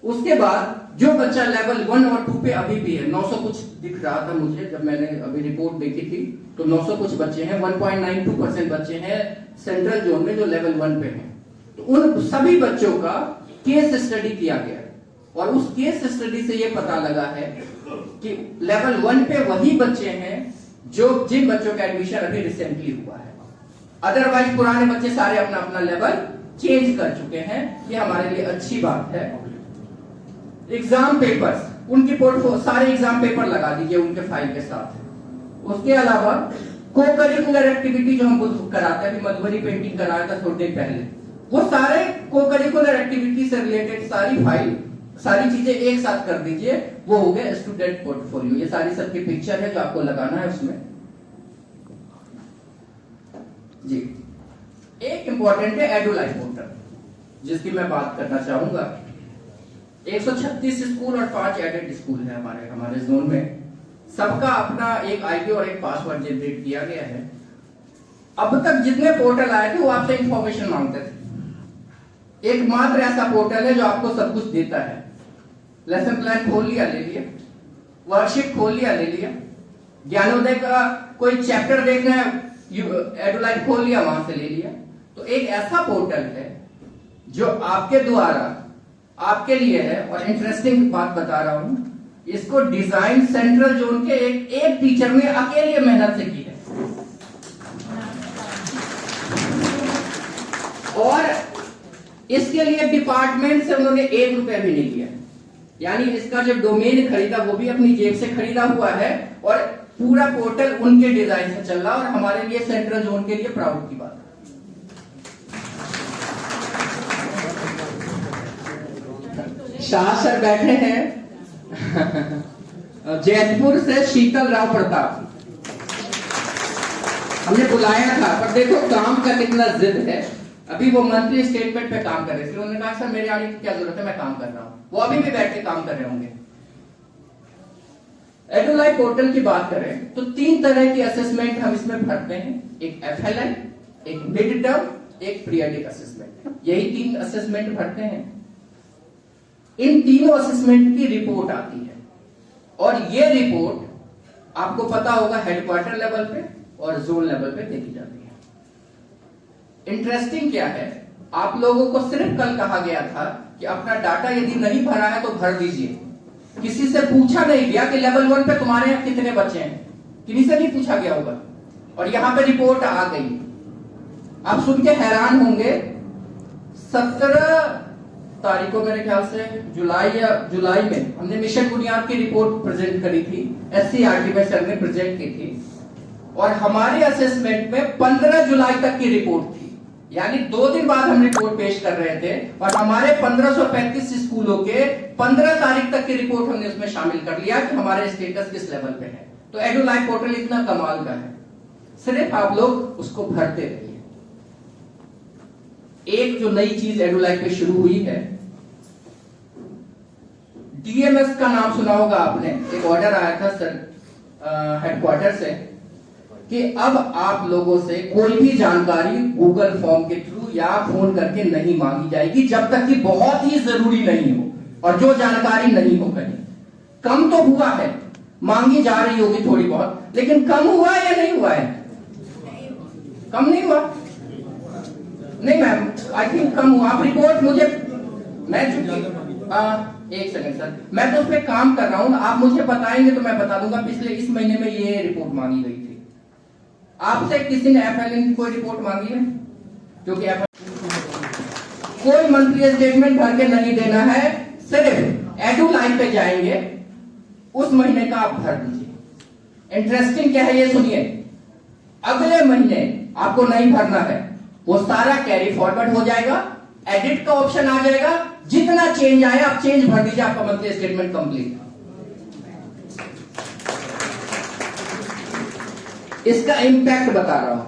उसके बाद जो बच्चा लेवल 1 और 2 पे अभी भी है, 900 कुछ दिख रहा था मुझे जब मैंने अभी रिपोर्ट देखी थी, तो 900 कुछ बच्चे हैं, 1.92% बच्चे हैं सेंट्रल जोन में जो लेवल 1 पे हैं। तो उन सभी बच्चों का केस स्टडी किया गया, और उस केस स्टडी से ये पता लगा है कि लेवल 1 पे वही बच्चे हैं जिन बच्चों का एडमिशन अभी रिसेंटली हुआ है। अदरवाइज पुराने बच्चे सारे अपना अपना लेवल चेंज कर चुके हैं। ये हमारे लिए अच्छी बात है। एग्जाम पेपर्स, उनकी पोर्टफोलियो सारे एग्जाम पेपर लगा दीजिए उनके फाइल के साथ। उसके अलावा को करिकुलर एक्टिविटी जो हम कराते हैं, मधुबनी पेंटिंग कराया था थोड़ी देर पहले, वो सारे को करिकुलर एक्टिविटी से रिलेटेड सारी फाइल, सारी चीजें एक साथ कर दीजिए, वो हो गया स्टूडेंट पोर्टफोलियो। ये सारी सबकी पिक्चर है जो आपको लगाना है उसमें जी। एक इंपॉर्टेंट है एडुलाइफ पोर्टल, जिसकी मैं बात करना चाहूंगा। 136 स्कूल और 5 एडेड स्कूल है हमारे जोन में। सबका अपना एक आईडी और एक पासवर्ड जनरेट किया गया है। अब तक जितने पोर्टल आए थे वो आपसे इंफॉर्मेशन मांगते थे। एकमात्र ऐसा पोर्टल है जो आपको सब कुछ देता है। लेसन प्लान खोल लिया, ले लिया, वर्कशीट खोल लिया, ले लिया, ज्ञानोदय का कोई चैप्टर देखना है, एडुलाइफ खोल लिया, वहां से ले लिया। तो एक ऐसा पोर्टल है जो आपके द्वारा आपके लिए है। और इंटरेस्टिंग बात बता रहा हूं, इसको डिजाइन सेंट्रल जोन के एक टीचर ने अकेले मेहनत से की है। और इसके लिए डिपार्टमेंट से उन्होंने 1 रुपया भी नहीं लिया। यानी इसका जो डोमेन खरीदा वो भी अपनी जेब से खरीदा हुआ है और पूरा पोर्टल उनके डिजाइन से चल रहा है। और हमारे लिए सेंट्रल जोन के लिए प्राउड की बात है। शाह सर बैठे हैं जयपुर से, शीतल राव प्रताप। हमने बुलाया था, पर देखो काम का कितना जिद है। अभी वो मंथली स्टेटमेंट पे काम कर रहे थे। उन्होंने कहा सर मेरे आने की क्या जरूरत है, मैं काम कर रहा हूं। वो अभी भी बैठ के काम कर रहे होंगे। एडुलाइफ पोर्टल की बात करें तो 3 तरह की असेसमेंट हम इसमें भरते हैं। एक FLI, एक मिड टर्म, एक पीरियडिक असेसमेंट। यही 3 असेसमेंट भरते हैं। इन तीनों असेसमेंट की रिपोर्ट आती है और ये रिपोर्ट आपको पता होगा हेडक्वार्टर लेवल पे और जोन लेवल पे देखी जाती है। इंटरेस्टिंग क्या है, आप लोगों को सिर्फ कल कहा गया था कि अपना डाटा यदि नहीं भरा है तो भर दीजिए। किसी से पूछा नहीं गया कि लेवल 1 पे तुम्हारे यहां कितने बच्चे हैं, किसी से नहीं पूछा गया होगा। और यहां पे रिपोर्ट आ गई। आप सुन के हैरान होंगे, 17 तारीख को मेरे ख्याल से जुलाई में हमने मिशन बुनियाद की रिपोर्ट प्रेजेंट करी थी। SCRT में सर ने प्रेजेंट की थी और हमारे असेसमेंट में 15 जुलाई तक की रिपोर्ट थी। यानी 2 दिन बाद हम रिपोर्ट पेश कर रहे थे और हमारे 1535 स्कूलों के 15 तारीख तक की रिपोर्ट हमने उसमें शामिल कर लिया कि हमारे स्टेटस किस लेवल पे है। तो एडुलाइफ पोर्टल इतना कमाल का है, सिर्फ आप लोग उसको भरते रहिए। एक जो नई चीज एडुलाइफ पे शुरू हुई है, DMS का नाम सुना होगा आपने। एक ऑर्डर आया था सर हेडक्वार्टर से कि अब आप लोगों से कोई भी जानकारी गूगल फॉर्म के थ्रू या फोन करके नहीं मांगी जाएगी जब तक कि बहुत ही जरूरी नहीं हो और जो जानकारी नहीं हो। कहीं कम तो हुआ है, मांगी जा रही होगी थोड़ी बहुत, लेकिन कम हुआ है या नहीं हुआ है? कम नहीं हुआ? नहीं मैम, आई थिंक कम हुआ। आप रिपोर्ट मुझे, मैं एक सेकंड सर, मैं तो उस पर काम कर रहा हूं। आप मुझे बताएंगे तो मैं बता दूंगा। पिछले इस महीने में ये रिपोर्ट मांगी गई थी। आपसे किसी ने FLN की कोई रिपोर्ट मांगी है? क्योंकि कोई मंथली स्टेटमेंट भर के नहीं देना है, सिर्फ एडुलाइफ पे जाएंगे, उस महीने का आप भर दीजिए। इंटरेस्टिंग क्या है ये सुनिए, अगले महीने आपको नहीं भरना है, वो सारा कैरी फॉरवर्ड हो जाएगा, एडिट का ऑप्शन आ जाएगा, जितना चेंज आए आप चेंज भर दीजिए, आपका मंथली स्टेटमेंट कंप्लीट। इसका इंपैक्ट बता रहा हूं,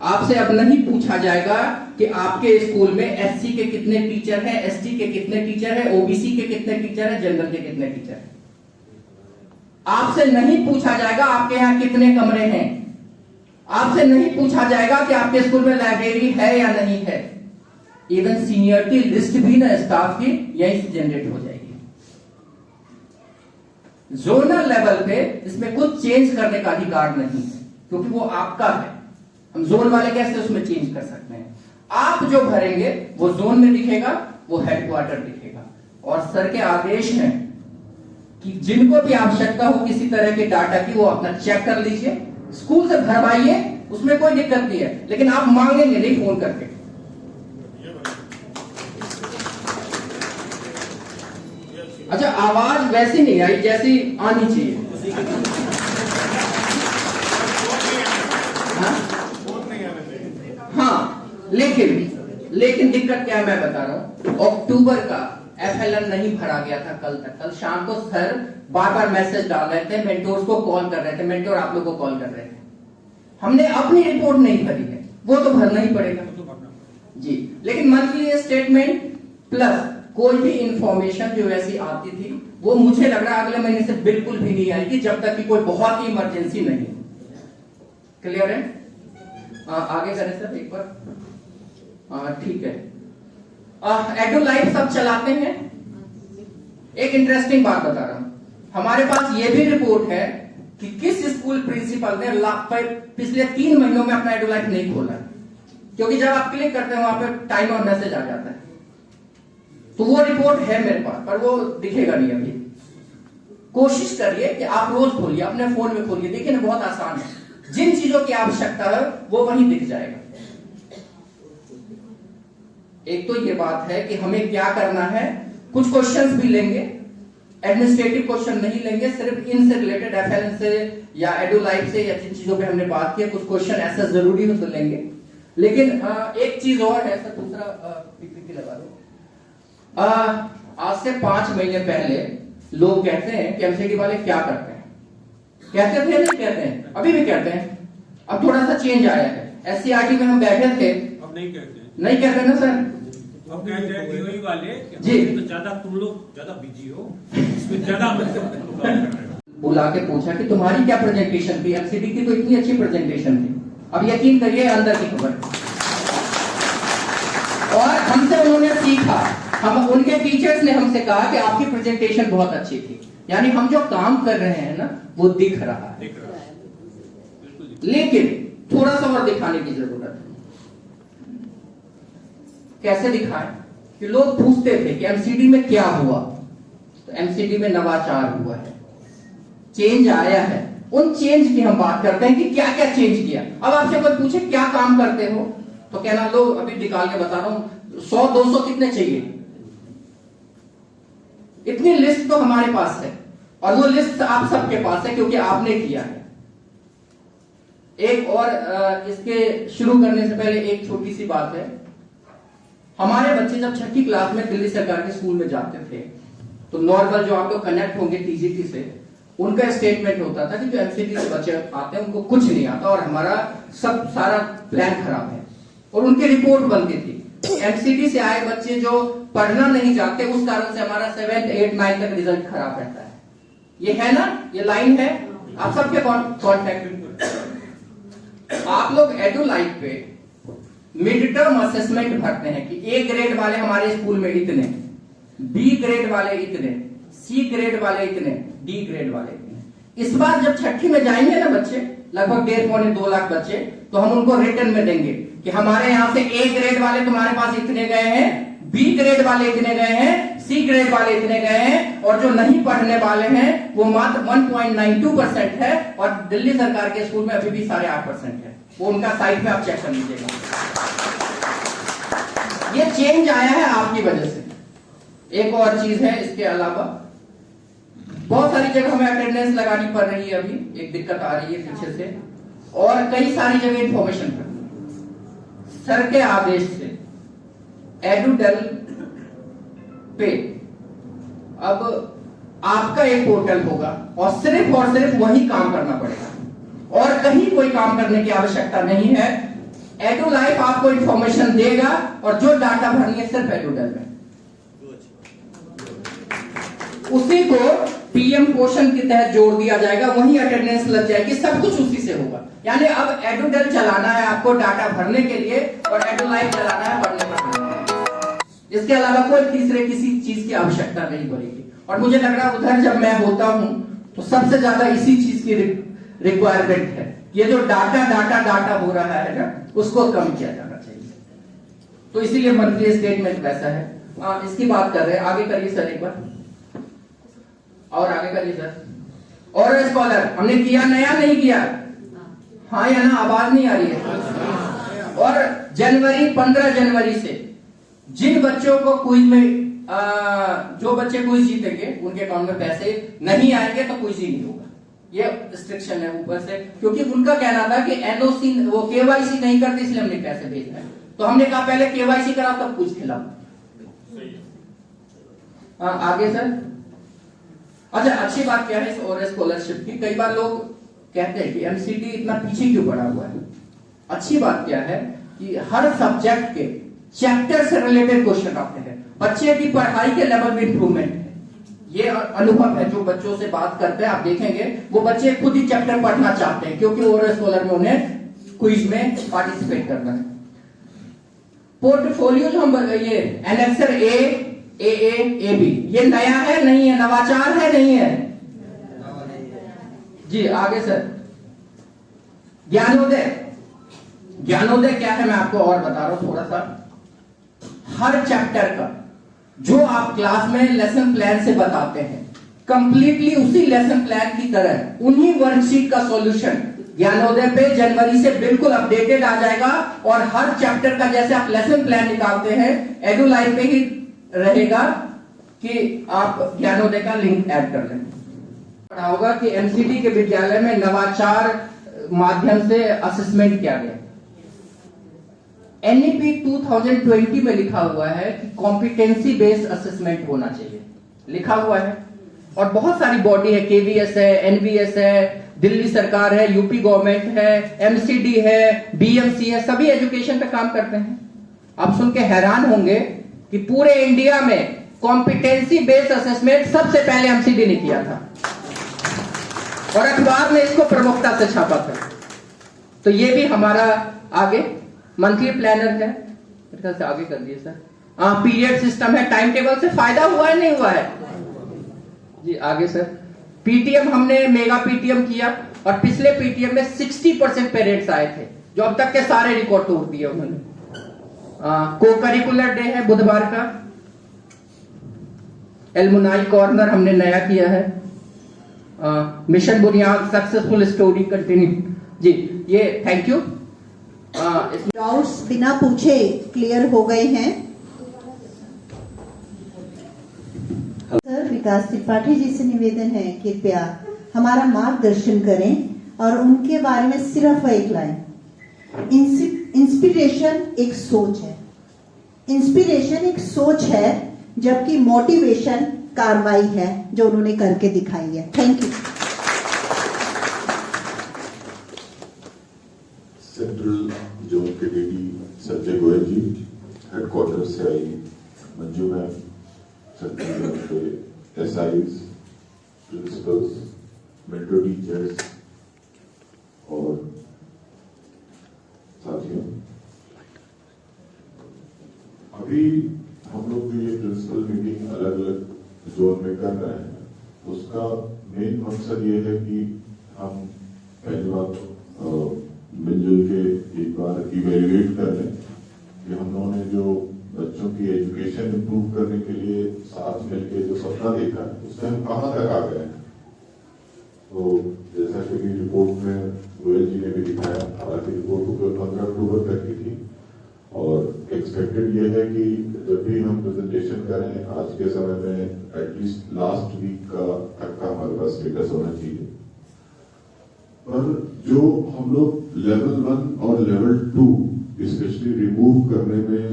आपसे अब नहीं पूछा जाएगा कि आपके स्कूल में SC के कितने टीचर हैं, ST के कितने टीचर हैं, OBC के कितने टीचर हैं, जनरल के कितने टीचर हैं। आपसे नहीं पूछा जाएगा आपके यहां कितने कमरे हैं। आपसे नहीं पूछा जाएगा कि आपके स्कूल में लाइब्रेरी है या नहीं है। इवन सीनियरिटी लिस्ट भी ना स्टाफ की यहीं से जनरेट हो जाएगी। जोनल लेवल पे इसमें कुछ चेंज करने का अधिकार नहीं है, क्योंकि वो आपका है। हम जोन वाले कैसे उसमें चेंज कर सकते हैं? आप जो भरेंगे वो जोन में दिखेगा, वो हेडक्वार्टर दिखेगा। और सर के आदेश हैं कि जिनको भी आवश्यकता हो किसी तरह के डाटा की, वो अपना चेक कर लीजिए, स्कूल से भरवाइए, उसमें कोई दिक्कत नहीं है। लेकिन आप मांगेंगे नहीं फोन करके। अच्छा, आवाज वैसी नहीं आई जैसी आनी चाहिए। हाँ, लेकिन दिक्कत क्या है मैं बता रहा हूँ। अक्टूबर का FLN नहीं भरा गया था कल तक। कल शाम को सर बार बार मैसेज डाल रहे थे, मेंटोर्स को कॉल कर रहे थे, मेंटोर आप लोग को कॉल कर रहे थे। हमने अपनी रिपोर्ट नहीं भरी है, वो तो भरना ही पड़ेगा जी। लेकिन मंथली स्टेटमेंट प्लस कोई भी इंफॉर्मेशन जो ऐसी आती थी, वो मुझे लग रहा है अगले महीने से बिल्कुल भी नहीं आएगी, जब तक कि कोई बहुत ही इमरजेंसी नहीं। क्लियर है? आगे करें सर एक बार। ठीक है। एडू लाइफ सब चलाते हैं। एक इंटरेस्टिंग बात बता रहा हूं, हमारे पास ये भी रिपोर्ट है कि किस स्कूल प्रिंसिपल ने पिछले 3 महीनों में अपना एडू लाइफ नहीं खोला, क्योंकि जब आप क्लिक करते हैं वहां पे टाइम और मैसेज आ जाता है। तो वो रिपोर्ट है मेरे पास, पर वो दिखेगा नहीं अभी। कोशिश करिए कि आप रोज खोलिए, अपने फोन में खोलिए, देखिए ना बहुत आसान है। जिन चीजों की आवश्यकता है वो वहीं दिख जाएगा। एक तो ये बात है कि हमें क्या करना है, कुछ क्वेश्चंस भी लेंगे, एडमिनिस्ट्रेटिव क्वेश्चन नहीं लेंगे, सिर्फ इनसे रिलेटेड FLN से या एडू लाइफ से या जिन चीजों पे हमने बात की, कुछ क्वेश्चन ऐसा जरूरी हो तो लेंगे। लेकिन एक चीज और है सर, दूसरा PPT लगा दो। आज से 5 महीने पहले लोग कहते हैं कि MCD वाले क्या करते हैं, कहते थे नहीं कहते हैं, अभी भी कहते हैं। अब थोड़ा सा चेंज आया है। SCRT में हम बैठे थे, अब नहीं कहते, नहीं कहते ना सर, अब कहते हैं DOE वाले जी तो ज्यादा तुम लोग ज्यादा बिजी हो, इसमें ज्यादा बुला के पूछा कि तुम्हारी क्या प्रेजेंटेशन थी, MCD की तो इतनी अच्छी प्रेजेंटेशन थी। अब यकीन करिए अंदर की खबर, और हमसे उन्होंने सीखा, हम उनके टीचर्स ने हमसे कहा कि आपकी प्रेजेंटेशन बहुत अच्छी थी। यानी हम जो काम कर रहे हैं ना वो दिख रहा है, लेकिन थोड़ा सा और दिखाने की जरूरत है। कैसे दिखाएं कि लोग पूछते थे कि MCD में क्या हुआ, तो MCD में नवाचार हुआ है, चेंज आया है। उन चेंज की हम बात करते हैं कि क्या क्या चेंज किया। अब आपसे कोई पूछे क्या काम करते हो, तो कहना लो अभी निकाल के बता रहा हूं, 100-200 कितने चाहिए। इतनी लिस्ट तो हमारे पास है, और वो लिस्ट आप सबके पास है क्योंकि आपने किया है। एक और इसके शुरू करने से पहले एक छोटी सी बात है। हमारे बच्चे जब 6ठी क्लास में दिल्ली सरकार के स्कूल में जाते थे, तो नॉर्मल जो आप लोग कनेक्ट होंगे TGT से, उनका स्टेटमेंट होता था कि जो MCD से बच्चे आते हैं उनको कुछ नहीं आता और हमारा सब सारा प्लान खराब है, और उनकी रिपोर्ट बनती थी। MCD से आए बच्चे जो पढ़ना नहीं चाहते, उस कारण से हमारा 7th 8th 9th तक रिजल्ट खराब रहता है। ये है ना, ये लाइन है आप सबके कॉन्टेक्ट। आप लोग एडू लाइफ पे मिड टर्म असेसमेंट भरते हैं कि A ग्रेड वाले हमारे स्कूल में इतने, B ग्रेड वाले इतने, C ग्रेड वाले इतने, D ग्रेड वाले इतने। इस बार जब 6ठी में जाएंगे ना बच्चे, लगभग 1.5-2 लाख बच्चे, तो हम उनको रिटर्न में देंगे कि हमारे यहाँ से A ग्रेड वाले तुम्हारे पास इतने गए हैं, B ग्रेड वाले इतने गए हैं, C ग्रेड वाले इतने गए हैं, और जो नहीं पढ़ने वाले हैं वो मात्र 1.92% है, और दिल्ली सरकार के स्कूल में अभी भी 8.5% है। वो उनका साइट पे आप चेक कर लीजिएगा। ये चेंज आया है आपकी वजह से। एक और चीज है, इसके अलावा बहुत सारी जगह हमें अटेंडेंस लगानी पड़ रही है, अभी एक दिक्कत आ रही है पीछे से, और कई सारी जगह इंफॉर्मेशन पर सर के आदेश से एडूडेल पे अब आपका एक पोर्टल होगा, और सिर्फ वही काम करना पड़ेगा, और कहीं कोई काम करने की आवश्यकता नहीं है। एडू लाइफ आपको इंफॉर्मेशन देगा, और जो डाटा भरनी है सिर्फ एडूडेल में, उसी को PM पोर्शन के तहत जोड़ दिया जाएगा, वही अटेंडेंस लग जाएगी, सब कुछ उसी से होगा। यानी अब एडूडेल चलाना है आपको डाटा भरने के लिए, और एडू लाइफ चलाना है पढ़ने के। इसके अलावा कोई तीसरे किसी चीज की आवश्यकता नहीं पड़ेगी। और मुझे लग रहा है उधर जब मैं होता हूं तो सबसे ज्यादा इसी चीज की रिक्वायरमेंट है। ये जो डाटा हो रहा है ना, उसको कम किया जाना चाहिए। तो इसीलिए मंथली स्टेटमेंट वैसा है। इसकी बात कर रहे हैं, आगे करिए सर एक बार, और आगे करिए सर। और स्कॉलर हमने किया, नया नहीं किया, हाँ या ना, आवाज नहीं आ रही है। और 15 जनवरी से जिन बच्चों को क्विज में जो बच्चे क्विज जीतेंगे उनके अकाउंट में पैसे नहीं आएंगे, तो क्विज ही नहीं होगा। ये रिस्ट्रिक्शन है ऊपर से, क्योंकि उनका कहना था कि एनओसी वो केवाईसी नहीं करते इसलिए हमने पैसे भेज रहे हैं। तो हमने कहा पहले केवाईसी कराओ तब कुछ खिलाओ। हाँ आगे सर। अच्छा अच्छी बात क्या है इस और स्कॉलरशिप की, कई बार लोग कहते हैं कि एमसीडी इतना पीछे क्यों पड़ा हुआ है। अच्छी बात क्या है कि हर सब्जेक्ट के चैप्टर से रिलेटेड क्वेश्चन आते हैं, बच्चे की पढ़ाई के लेवल में इंप्रूवमेंट है। ये अनुभव है जो बच्चों से बात करते हैं, आप देखेंगे वो बच्चे खुद ही चैप्टर पढ़ना चाहते हैं क्योंकि ओरल स्कॉलर में उन्हें क्विज में पार्टिसिपेट करना है। पोर्टफोलियो जो हम ये एनेक्सर ए बी ये नया है नहीं है, नवाचार है नहीं है जी। आगे सर ज्ञानोदय। ज्ञानोदय क्या है मैं आपको और बता रहा हूं थोड़ा सा। हर चैप्टर का जो आप क्लास में लेसन प्लान से बताते हैं कंप्लीटली उसी लेसन प्लान की तरह उन्हीं वर्कशीट का सॉल्यूशन ज्ञानोदय पे जनवरी से बिल्कुल अपडेटेड आ जाएगा। और हर चैप्टर का जैसे आप लेसन प्लान निकालते हैं एडुलाइन पे ही रहेगा कि आप ज्ञानोदय का लिंक ऐड कर लें। पढ़ा होगा कि एमसीडी के विद्यालय में नवाचार माध्यम से असेसमेंट किया गया। एनईपी 2020 में लिखा हुआ है कि कॉम्पिटेंसी बेस्ड असेसमेंट होना चाहिए, लिखा हुआ है। और बहुत सारी बॉडी है, केवीएस है, एनवीएस है, दिल्ली सरकार है, यूपी गवर्नमेंट है, एमसीडी है, बीएमसी है, सभी एजुकेशन पे काम करते हैं। आप सुन के हैरान होंगे कि पूरे इंडिया में कॉम्पिटेंसी बेस्ड असेसमेंट सबसे पहले एमसीडी ने किया था और अखबार ने इसको प्रमुखता से छापा था। तो ये भी हमारा आगे मंथली प्लानर है, मेरे ख्याल से आगे कर दिए सर। पीरियड सिस्टम है, टाइम टेबल से फायदा हुआ है नहीं हुआ है जी। आगे सर पीटीएम हमने मेगा पीटीएम किया और पिछले पीटीएम में 60% पेरेंट्स आए थे जो अब तक के सारे रिकॉर्ड तोड़ दिए उन्होंने। को करिकुलर डे है बुधवार का। एलमुनाई कॉर्नर हमने नया किया है। मिशन बुनियाद सक्सेसफुल स्टोरी कंटिन्यू जी। ये थैंक यू। डाउट्स बिना पूछे क्लियर हो गए हैं। सर विकास त्रिपाठी जी से निवेदन है कृपया हमारा मार्गदर्शन करें और उनके बारे में सिर्फ एक लाइन। इंस्पिरेशन एक सोच है, इंस्पिरेशन एक सोच है, जबकि मोटिवेशन कार्रवाई है जो उन्होंने करके दिखाई है। Thank you. सेंट्रल जोन के डीडी संजय गोयल जी, हेडक्वार्टर से आई मंजू मैम, सेंट्रल जोन के एसआईज, प्रिंसिपल्स, मेंटर टीचर्स और साथियों, अभी हम लोग जो ये प्रिंसिपल मीटिंग अलग अलग जोन में कर रहे हैं उसका मेन मकसद ये है कि हम पहली बार मिलजुल के एक बार इवेल्युएट कर लें कि हम लोगों ने जो बच्चों की एजुकेशन इंप्रूव करने के लिए साथ मिलकर जो सपना देखा है उससे हम कहाँ तक आ गए हैं। तो जैसा कि रिपोर्ट में गोयल जी ने भी दिखाया, हालांकि रिपोर्ट को 15 अक्टूबर तक की थी और एक्सपेक्टेड ये है कि जब भी हम प्रेजेंटेशन करें आज के समय में एटलीस्ट लास्ट वीक तक का हमारे पास स्टेटस होना चाहिए। पर जो हम लोग लेवल 1 और लेवल 2 स्पेशली रिमूव करने में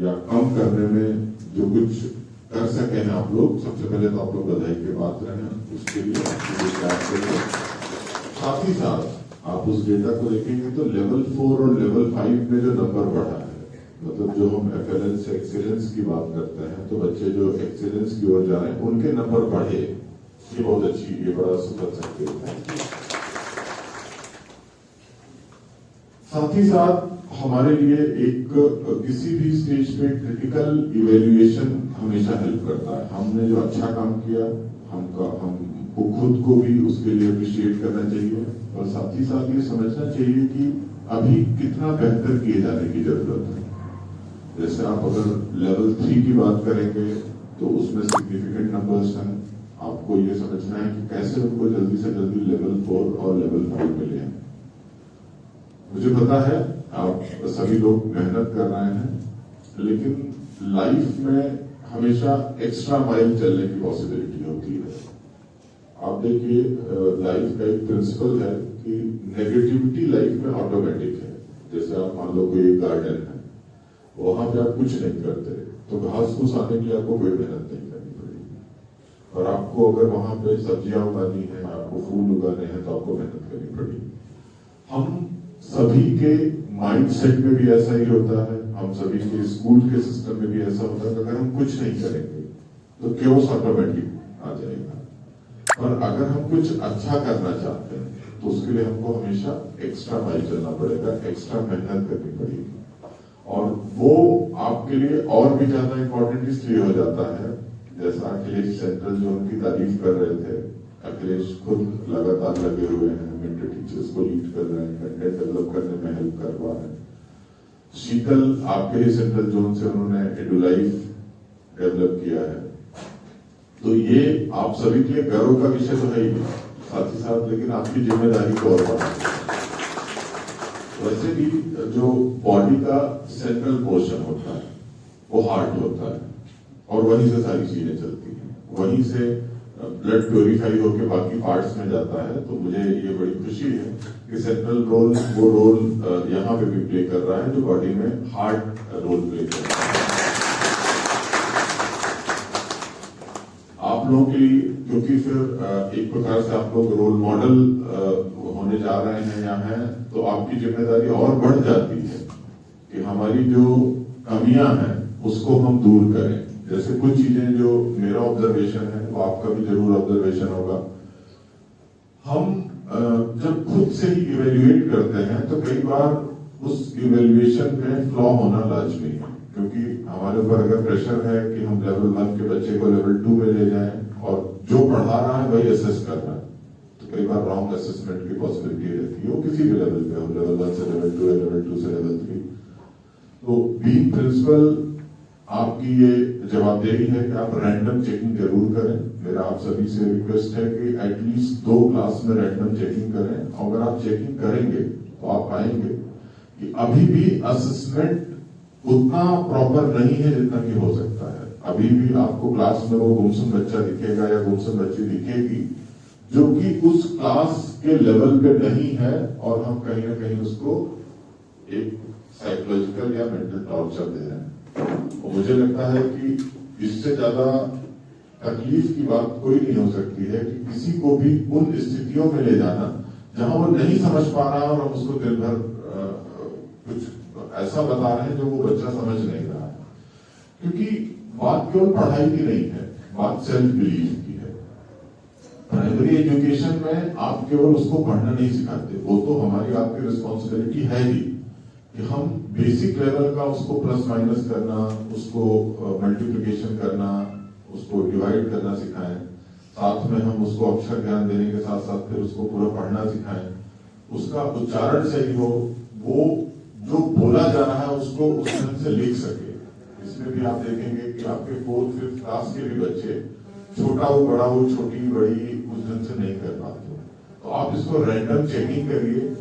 या कम करने में जो कुछ कर सके हैं आप लोग, सबसे पहले तो आप लोग बधाई के पात्र हैं उसके लिए। साथ ही साथ आप उस डेटा को देखेंगे तो लेवल 4 और लेवल 5 में जो नंबर बढ़ा है, मतलब जो हम एफएलएन से एक्सीलेंस की बात करते हैं तो बच्चे जो एक्सीलेंस की ओर जा रहे हैं उनके नंबर बढ़े, ये बहुत अच्छी, ये बड़ा सुखद संकेत है। साथ ही साथ हमारे लिए एक किसी भी स्टेज पे क्रिटिकल इवेल्युएशन हमेशा हेल्प करता है। हमने जो अच्छा काम किया हमको खुद को भी उसके लिए अप्रिशिएट करना चाहिए और साथ ही साथ ये समझना चाहिए कि अभी कितना बेहतर किए जाने की जरूरत है। जैसे आप अगर लेवल 3 की बात करेंगे तो उसमें सिग्निफिकेंट नंबर्स हैं, आपको ये समझना है कि कैसे उनको जल्दी से जल्दी लेवल 4 और लेवल 5 मिले हैं। मुझे पता है आप सभी लोग मेहनत कर रहे हैं, लेकिन लाइफ में हमेशा एक्स्ट्रा माइल चलने की पॉसिबिलिटी होती है। आप देखिए लाइफ का एक प्रिंसिपल है कि नेगेटिविटी लाइफ में ऑटोमेटिक है। जैसे आप मान लो कोई गार्डन है, वहां पे आप कुछ नहीं करते तो घास फूस आने के लिए आपको कोई मेहनत नहीं करनी पड़ेगी। और आपको अगर वहां पे सब्जियां उगानी है, आपको फूल उगाने हैं, तो आपको मेहनत करनी पड़ेगी। हम सभी के माइंडसेट में भी ऐसा ही होता है, हम सभी के स्कूल के सिस्टम में भी ऐसा होता है कि अगर हम कुछ नहीं करेंगे तो केओस ऑटोमेटिक आ जाएगा। और अगर हम कुछ अच्छा करना चाहते हैं तो उसके लिए हमको हमेशा एक्स्ट्रा माइल चलना पड़ेगा, एक्स्ट्रा मेहनत करनी पड़ेगी। और वो आपके लिए और भी ज्यादा इंपॉर्टेंट इसलिए हो जाता है, जैसा अखिलेश सेंट्रल जोन की तारीफ कर रहे थे, अखिलेश खुद लगातार लगे हुए हैं, मेंटर टीचर्स को लीड कर रहे हैं, कंटेंट डेवलप करने में हेल्प करवा रहे हैं। शीतल आपके ही सेंट्रल जोन से उन्होंने एडुलाइफ डेवलप किया है। तो ये आप सभी के लिए गर्व का विषय तो है ही, साथ ही साथ लेकिन आपकी जिम्मेदारी को और बढ़ा। वैसे भी जो बॉडी का सेंट्रल पोर्शन होता है वो हार्ट होता है, और वहीं से सारी चीजें चलती हैं, वहीं से ब्लड प्योरीफाई होकर बाकी पार्ट्स में जाता है। तो मुझे ये बड़ी खुशी है कि सेंट्रल रोल वो रोल यहाँ पे भी प्ले कर रहा है जो बॉडी में हार्ट रोल प्ले कर रहा है। आप लोगों के लिए, क्योंकि फिर एक प्रकार से आप लोग रोल मॉडल होने जा रहे हैं या हैं, तो आपकी जिम्मेदारी और बढ़ जाती है कि हमारी जो कमियां हैं उसको हम दूर करें। जैसे कुछ चीजें जो मेरा ऑब्जर्वेशन है वो आपका भी जरूर ऑब्जर्वेशन होगा। हम जब खुद से ही इवेल्युएट करते हैं तो कई बार उस इवेल्युएशन में फ्लॉ होना लाजमी है, क्योंकि हमारे ऊपर अगर प्रेशर है कि हम लेवल 1 के बच्चे को लेवल 2 में ले जाएं और जो पढ़ा रहा है वही असेस कर रहा है, तो कई बार रॉन्ग असेसमेंट की पॉसिबिलिटी रहती है, वो किसी भी लेवल पे हो, लेवल 1 से लेवल 2 या लेवल 2 से लेवल 3। तो बीइंग प्रिंसिपल आपकी ये जवाबदेही है कि आप रैंडम चेकिंग जरूर करें। मेरा आप सभी से रिक्वेस्ट है कि एटलीस्ट 2 क्लास में रैंडम चेकिंग करें। और अगर आप चेकिंग करेंगे तो आप पाएंगे कि अभी भी असेसमेंट उतना प्रॉपर नहीं है जितना कि हो सकता है। अभी भी आपको क्लास में वो गुमसुम बच्चा दिखेगा या गुमसुम बच्ची दिखेगी जो कि उस क्लास के लेवल पे नहीं है, और हम कहीं ना कहीं उसको एक साइकोलॉजिकल या मेंटल टॉर्चर दे रहे हैं। और मुझे लगता है कि इससे ज्यादा तकलीफ की बात कोई नहीं हो सकती है कि किसी को भी उन स्थितियों में ले जाना जहां वो नहीं समझ पा रहा और हम उसको दिन भर कुछ ऐसा बता रहे हैं जो वो बच्चा समझ नहीं रहा है। क्योंकि बात केवल पढ़ाई की नहीं है, बात सेल्फ बिलीफ की है। प्राइमरी एजुकेशन में आप केवल उसको पढ़ना नहीं सिखाते, वो तो हमारी आपकी रिस्पॉन्सिबिलिटी है ही कि हम बेसिक लेवल का उसको प्लस माइनस करना, उसको मल्टीप्लिकेशन करना, उसको डिवाइड करना सिखाएं। साथ में हम उसको अक्षर ज्ञान देने के साथ साथ फिर उसको पूरा पढ़ना सिखाएं, उसका उच्चारण सही हो, वो जो बोला जा रहा है उसको उस ढंग से लिख सके। इसमें भी आप देखेंगे कि आपके 4th 5th क्लास के भी बच्चे छोटा हो बड़ा हो, छोटी बड़ी उस ढंग से नहीं कर पाते। तो आप इसको रैंडम चेकिंग करिए,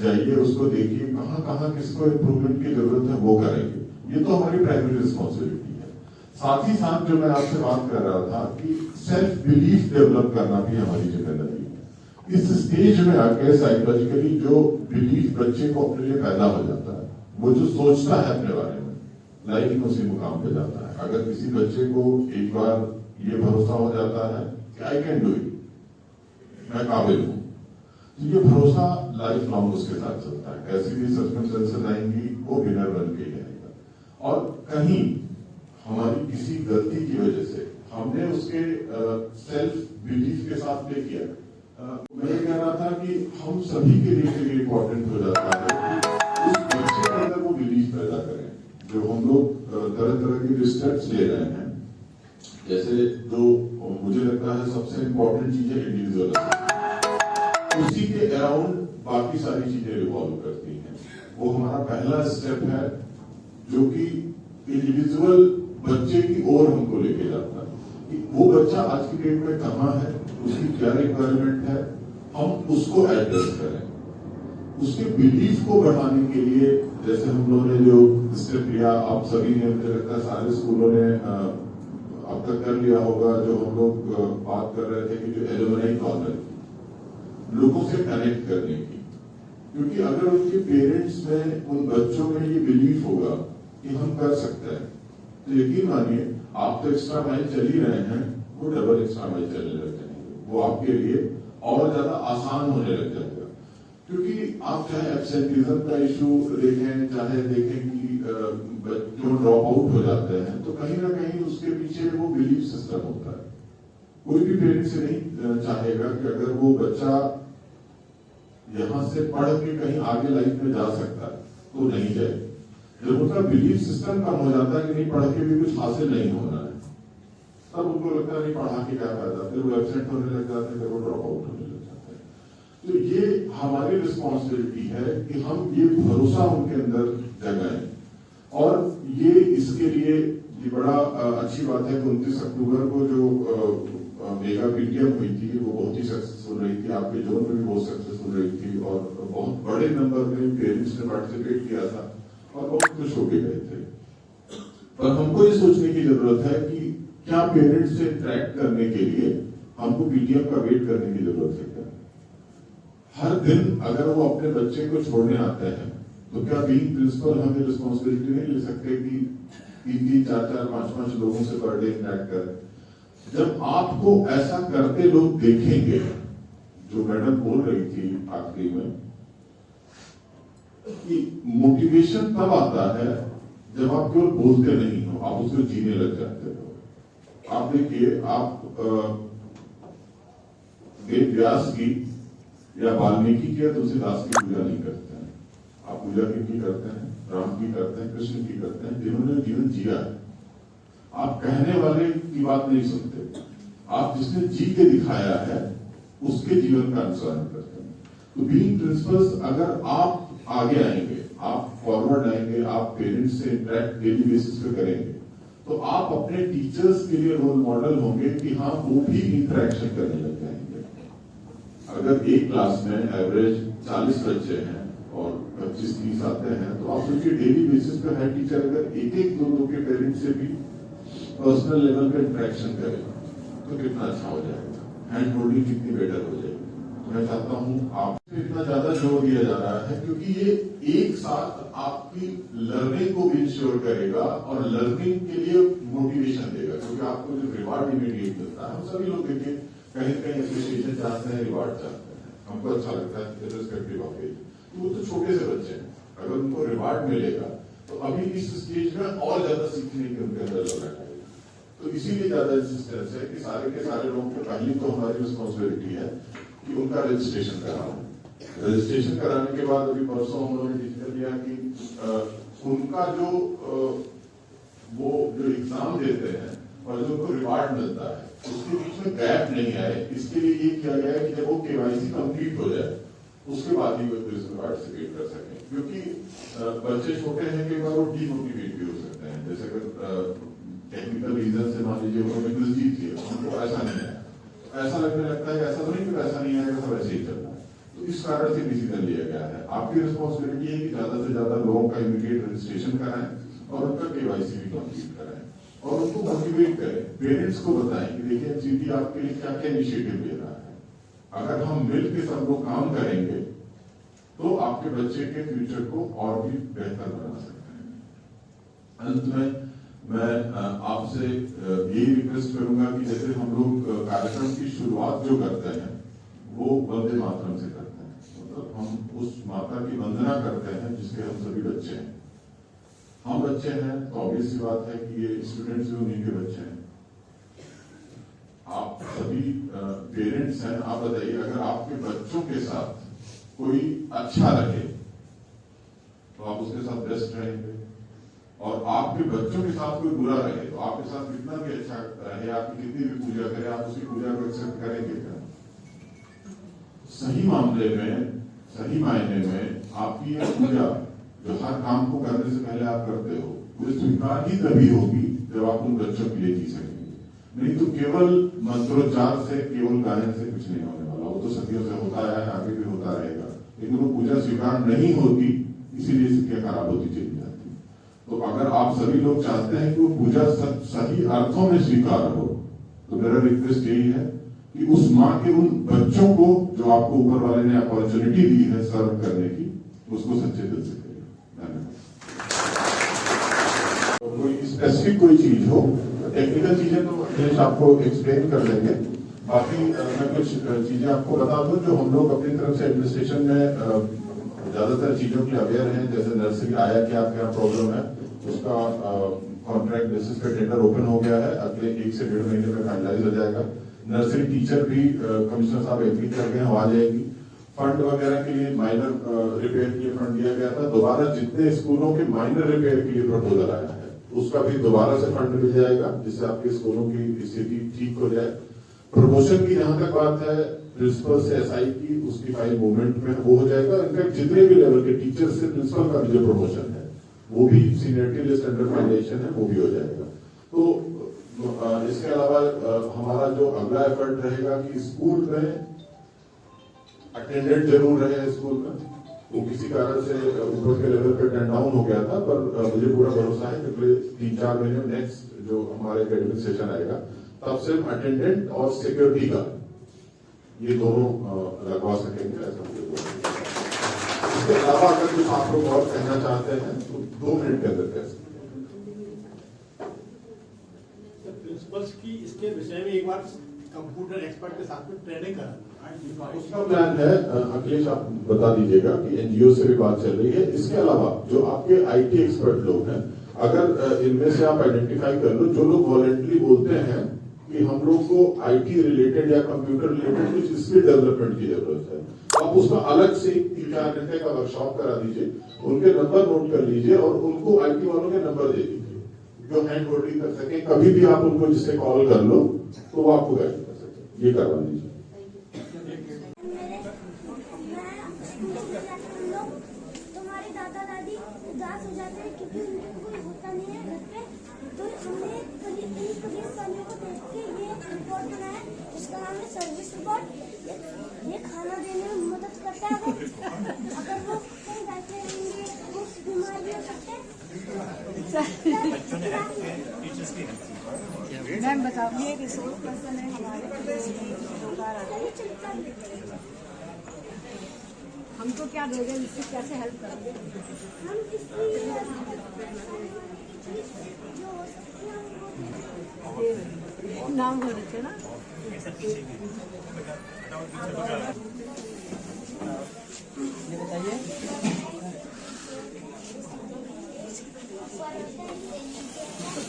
जाइए उसको देखिए कहाँ कहाँ किसको इम्प्रूवमेंट की जरूरत है वो करेंगे। ये तो हमारी प्राइमरी रिस्पॉन्सिबिलिटी है। साथ ही साथ जो मैं आपसे बात कर रहा था कि सेल्फ बिलीफ डेवलप करना भी हमारी जिम्मेदारी है। इस स्टेज में आके साइकोलॉजिकली जो बिलीफ बच्चे को अपने लिए पैदा हो जाता है, वो जो सोचता है अपने बारे में, लाइफ में उसी मुकाम पे जाता है। अगर किसी बच्चे को एक बार ये भरोसा हो जाता है कि आई कैन डू इट, मैं काबिल हूं, तो ये भरोसा लाइफ लॉन्ग उसके साथ चलता है। कैसी भी सर्कमस्टेंसेस आएंगी वो विनर बन के ही आएगा। और कहीं हमारी किसी गलती की वजह से हमने उसके सेल्फ बिलीफ के साथ प्ले किया। मैं ये कह रहा था कि हम सभी के लिए इम्पोर्टेंट हो जाता है कि उस बच्चे के अंदर वो बिलीफ पैदा करें। जो हम लोग तरह तरह के स्टेप्स ले रहे हैं, जैसे जो मुझे लगता है सबसे इम्पोर्टेंट चीज है इंडिविजुअल, उसी के अराउंड बाकी सारी चीजें रिवॉल्व करती हैं। वो हमारा पहला स्टेप है जो कि इंडिविजुअल बच्चे की ओर हमको लेके जाता है कि वो बच्चा आज की डेट में कहाँ है, उसकी क्या रिक्वायरमेंट है, हम उसको एड्रेस करें। उसके बिलीफ को बढ़ाने के लिए जैसे हम लोगों ने जो स्टेप लिया, आप सभी ने, मुझे लगता है सारे स्कूलों ने, आप तक कर लिया होगा, जो हम लोग बात कर रहे थे कि जो एलुमनाई कॉर्नर की, लोगों से कनेक्ट करने की। क्योंकि अगर उनके पेरेंट्स में, उन बच्चों में ये बिलीफ होगा कि हम कर सकते हैं, तो यकीन मानिए आप तो एक्स्ट्रा माइल चल ही रहे हैं, वो डबल एक्स्ट्रा माइल चलने लग जाएंगे, वो आपके लिए और ज्यादा आसान होने लग जाएगा। क्योंकि आप चाहे एब्सेंटिज्म का इशू देखें, चाहे देखें कि जो ड्रॉप आउट हो जाते हैं, तो कहीं ना कहीं उसके पीछे वो बिलीफ सिस्टम होता है। कोई भी पेरेंट्स से नहीं चाहेगा कि अगर वो बच्चा यहां से पढ़ के कहीं आगे लाइफ में जा सकता है तो नहीं जाए। जब उनका बिलीफ सिस्टम कम हो जाता है कि नहीं पढ़ के भी कुछ हासिल नहीं होना है, तब उनको लगता है नहीं पढ़ा के क्या फायदा, फिर वो एब्सेंट होने लग जाते हैं, फिर वो ड्रॉप आउट होने लग जाते हैं। तो ये हमारी रिस्पॉन्सिबिलिटी है कि हम ये भरोसा उनके अंदर जगाएं। और ये इसके लिए ये बड़ा अच्छी बात है कि 29 अक्टूबर को जो मेगा पीटीएम हुई थी वो बहुत ही सक्सेसफुल रही थी, आपके जोन में भी बहुत सक्सेसफुल रही थी और बहुत बड़े नंबर में पेरेंट्स ने पार्टिसिपेट किया था और बहुत खुश होके गए थे। पर हमको ये सोचने की जरूरत है कि क्या पेरेंट्स से इंटरेक्ट करने के लिए हमको पीटीएम का वेट करने की जरूरत है क्या? हर दिन अगर वो अपने बच्चे को छोड़ने आते हैं तो क्या बीइंग प्रिंसिपल हमें रिस्पॉन्सिबिलिटी नहीं ले सकते कि 3-3, 4-4, 5-5 लोगों से पर डे इंटरेक्ट करें? जब आपको ऐसा करते लोग देखेंगे, जो मैडम बोल रही थी आखिरी में, कि मोटिवेशन तब आता है जब आप केवल बोलते नहीं हो, आप उसको जीने लग जाते हो। आप देखिए, आप वेद व्यास की या वाल्मीकि की या तुलसीदास की पूजा नहीं करते हैं। आप पूजा किनकी करते हैं? राम की करते हैं, कृष्ण की करते हैं, जिन्होंने जीवन जिया है। आप कहने वाले की बात नहीं सुनते, आप जिसने जी के दिखाया है उसके जीवन का अनुसरण करते हैं। तो बीइंग प्रिंसिपल्स, अगर आप आगे आएंगे, आप फॉरवर्ड आएंगे, आप पेरेंट्स से इंटरेक्ट डेली बेसिस पे करेंगे, तो आप अपने टीचर्स के लिए रोल मॉडल होंगे कि हाँ वो भी इंटरेक्शन करने लग जाएंगे। अगर एक क्लास में एवरेज 40 बच्चे हैं और 25-30 आते हैं, तो आप सोचिए डेली बेसिस पे हेड टीचर अगर एक-एक, दो के पेरेंट्स से भी पर्सनल लेवल पे इंटरेक्शन करें तो कितना अच्छा हो जाएगा, हैंड होल्डिंग कितनी बेटर हो जाएगी। मैं चाहता हूँ आप इतना ज्यादा जोर दिया जा रहा है क्योंकि ये एक साथ आपकी लर्निंग को भी इंश्योर करेगा और लर्निंग के लिए मोटिवेशन देगा। क्योंकि आपको जो रिवार्ड इमीडिएट मिलता है, हम सभी लोग देखिए कहीं कहीं एप्रिसिएशन चाहते हैं, रिवार्ड चाहते हैं, हमको अच्छा लगता है इर्रिस्पेक्टिव ऑफ एज। तो वो तो छोटे से बच्चे हैं, अगर उनको रिवार्ड मिलेगा तो अभी इस स्टेज में और ज्यादा सीखने की उनके अंदर लगा। तो इसीलिए ज्यादा इंसिस्टेंस है कि सारे के सारे लोगों को पहली तो हमारी रिस्पॉन्सिबिलिटी है कि उनका रजिस्ट्रेशन कराना। रजिस्ट्रेशन कराने के बाद अभी परसों हम लोगों ने डिसीजन लिया कि उनका जो वो जो एग्जाम देते हैं और जो उनको रिवार्ड मिलता है उसके बीच में गैप नहीं आए, इसके लिए ये किया गया है कि जब वो केवाईसी कंप्लीट हो जाए उसके बाद ही वो पार्टिसिपेट कर सकें। क्योंकि बच्चे छोटे हैं, कई बार वो डीमोटिवेट भी हो सकते हैं। जैसे अगर टेक्निकल रीजन से मान लीजिए उन्होंने क्विज जीत लिया, उनको ऐसा नहीं है, ऐसा लगने लगता है कि ऐसा तो नहीं कि ऐसा नहीं आएगा, सब ऐसे ही चल रहा है। तो इस कारण से डिसीजन लिया गया है। आपकी रिस्पॉन्सिबिलिटी है कि ज्यादा से ज्यादा लोगों का इमीडिएट रजिस्ट्रेशन कराएं और उनका केवाईसी भी कंप्लीट कराएं और उनको मोटिवेट करें। पेरेंट्स को बताएं कि देखिए एमसीटी आपके लिए क्या क्या इनिशिएटिव ले रहा है। अगर हम मिलकर सब लोग काम करेंगे तो आपके बच्चे के फ्यूचर को और भी बेहतर बना सकते हैं। अंत में मैं आपसे यही रिक्वेस्ट करूंगा कि जैसे हम लोग कार्यक्रम की शुरुआत जो करते हैं वो वंदे मातरम से करते हैं, मतलब हम उस माता की वंदना करते हैं जिसके हम सभी बच्चे हैं। हम बच्चे हैं तो ऑब्वियस सी बात है कि ये स्टूडेंट्स भी उन्हीं के बच्चे हैं। आप सभी पेरेंट्स हैं, आप बताइए अगर आपके बच्चों के साथ कोई अच्छा रहे तो आप उसके साथ बेस्ट रहेंगे, और आपके बच्चों के साथ कोई बुरा रहे तो आपके साथ कितना भी अच्छा रहे, आपकी कितनी भी पूजा करे, आप उसकी पूजा को एक्सेप्ट करेंगे क्या? सही मामले में, सही मायने में आपकी ये पूजा जो हर काम को करने से पहले आप करते हो वो स्वीकार ही तभी होगी जब आप उन बच्चों के लिए जी सकेंगे। नहीं तो केवल मंत्रोच्चार से, केवल गायन से कुछ नहीं होने वाला। वो तो सदियों से होता है, आगे भी होता रहेगा, लेकिन वो पूजा स्वीकार नहीं होती, इसीलिए शिक्षा खराब होती चली जाती। तो अगर आप सभी लोग चाहते हैं कि वो पूजा सही अर्थों में स्वीकार हो, तो मेरा रिक्वेस्ट यही है कि उस माँ के उन बच्चों को जो आपको ऊपर वाले ने अपॉर्चुनिटी दी है सर्व करने की, उसको सच्चे दिल से करिए। धन्यवाद। तो कोई स्पेसिफिक कोई चीज हो, टेक्निकल चीजें तो अखिलेश आपको एक्सप्लेन कर देंगे। बाकी मैं कुछ चीजें आपको बता दूं जो हम लोग अपनी तरफ से एडमिनिस्ट्रेशन में ज्यादातर चीजों के अवेयर हैं। जैसे नर्सरी आया क्या क्या प्रॉब्लम है, उसका कॉन्ट्रैक्ट बेसिस पे टेंडर ओपन हो गया है, अगले 1 से 1.5 महीने में फाइनलाइज हो जाएगा। नर्सरी टीचर भी कमिश्नर साहब एग्री कर गए हैं, आ जाएगी। फंड वगैरह के लिए माइनर रिपेयर के लिए फंड दिया गया था, दोबारा जितने स्कूलों के माइनर रिपेयर के लिए प्रपोजल आया है उसका भी दोबारा से फंड मिल जाएगा, जिससे आपके स्कूलों की स्थिति ठीक हो जाए। प्रमोशन की जहां तक बात है, प्रिंसिपल से एसआई की, उसकी फाइल मूवमेंट में वो हो जाएगा। इनफैक्ट जितने भी लेवल के टीचर से प्रिंसिपल का भी जो प्रमोशन है वो भी सीनियरिटी लिस्ट अंडर फाइनेशन है, वो भी हो जाएगा। तो इसके अलावा हमारा जो अगला एफर्ट रहेगा कि स्कूल में अटेंडेंट जरूर रहे। स्कूल में वो किसी कारण से ऊपर के लेवल पे टर्न डाउन हो गया था, पर मुझे पूरा भरोसा है कि अगले 3-4 महीने में नेक्स्ट जो हमारे एकेडमिक सेशन आएगा तब सिर्फ अटेंडेंट और सिक्योरिटी का ये दोनों लगवा सकेंगे, ऐसा मुझे बोला। इसके अलावा अगर कुछ आप लोग और कहना चाहते हैं तो 2 मिनट के अंदर कह सकते। प्रिंसिपल्स की इसके विषय में एक बार कंप्यूटर एक्सपर्ट के साथ में ट्रेनिंग करा, उसका प्लान है। अखिलेश आप बता दीजिएगा कि एनजीओ से भी बात चल रही है। इसके अलावा जो आपके आईटी एक्सपर्ट लोग हैं, अगर इनमें से आप आइडेंटिफाई कर लो, जो लोग वॉलंटरी बोलते हैं कि हम लोग को आईटी रिलेटेड या कंप्यूटर रिलेटेड कुछ स्किल डेवलपमेंट की जरूरत है, तो आप उसका अलग से 3-4 घंटे का वर्कशॉप करा दीजिए, उनके नंबर नोट कर लीजिए और उनको आईटी वालों के नंबर दे दीजिए जो हैंड होल्डिंग कर सके। कभी भी आप उनको जिससे कॉल कर लो तो वो आपको गाइड कर सके, ये करवा दीजिए। तुम्हारे दादा दादी उदास हो जाते हैं क्योंकि उनको कोई होता नहीं है घर पे, तो हमने पुलिस वालों को देख के ये रिपोर्ट बनाया जिसका नाम है सर्विस रिपोर्ट। ये खाना देने में मदद करता है। अगर वो कहीं बैठे रहेंगे वो बीमार भी हो सकते हैं। मैम बताओ, ये रिसोर्स पर्सन है हमारे, हमको क्या दोगे, इससे कैसे हेल्प करोगे? हम इसलिए जो हो सकते हैं वो नाम हो रखे ना। ये बताइए।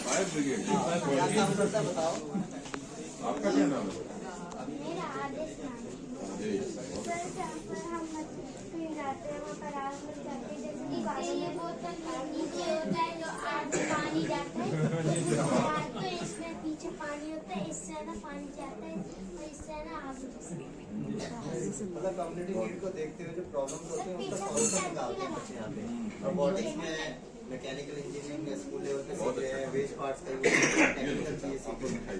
फायर ब्रिगेड क्या काम करता है बताओ, आपका क्या नाम है? मेरा आदेश नाम है। सर जहाँ पर हम कहीं जाते हैं वहाँ पर आग लग जाती है, जैसे कि ये बोतल नीचे होता है जो आग में पानी जाता है, तो इसमें पीछे पानी होता है, इससे ना पानी जाता है और इससे ना आग मतलब कम्युनिटी नीड को देखते हुए जो प्रॉब्लम्स होते हैं उनका सॉल्यूशन निकालते हैं बच्चे यहाँ पे। रोबोटिक्स में, मैकेनिकल इंजीनियरिंग में स्कूल लेवल पे सीख रहे हैं, वेस्ट पार्ट्स का टेक्निकल चीजें सीख रहे हैं।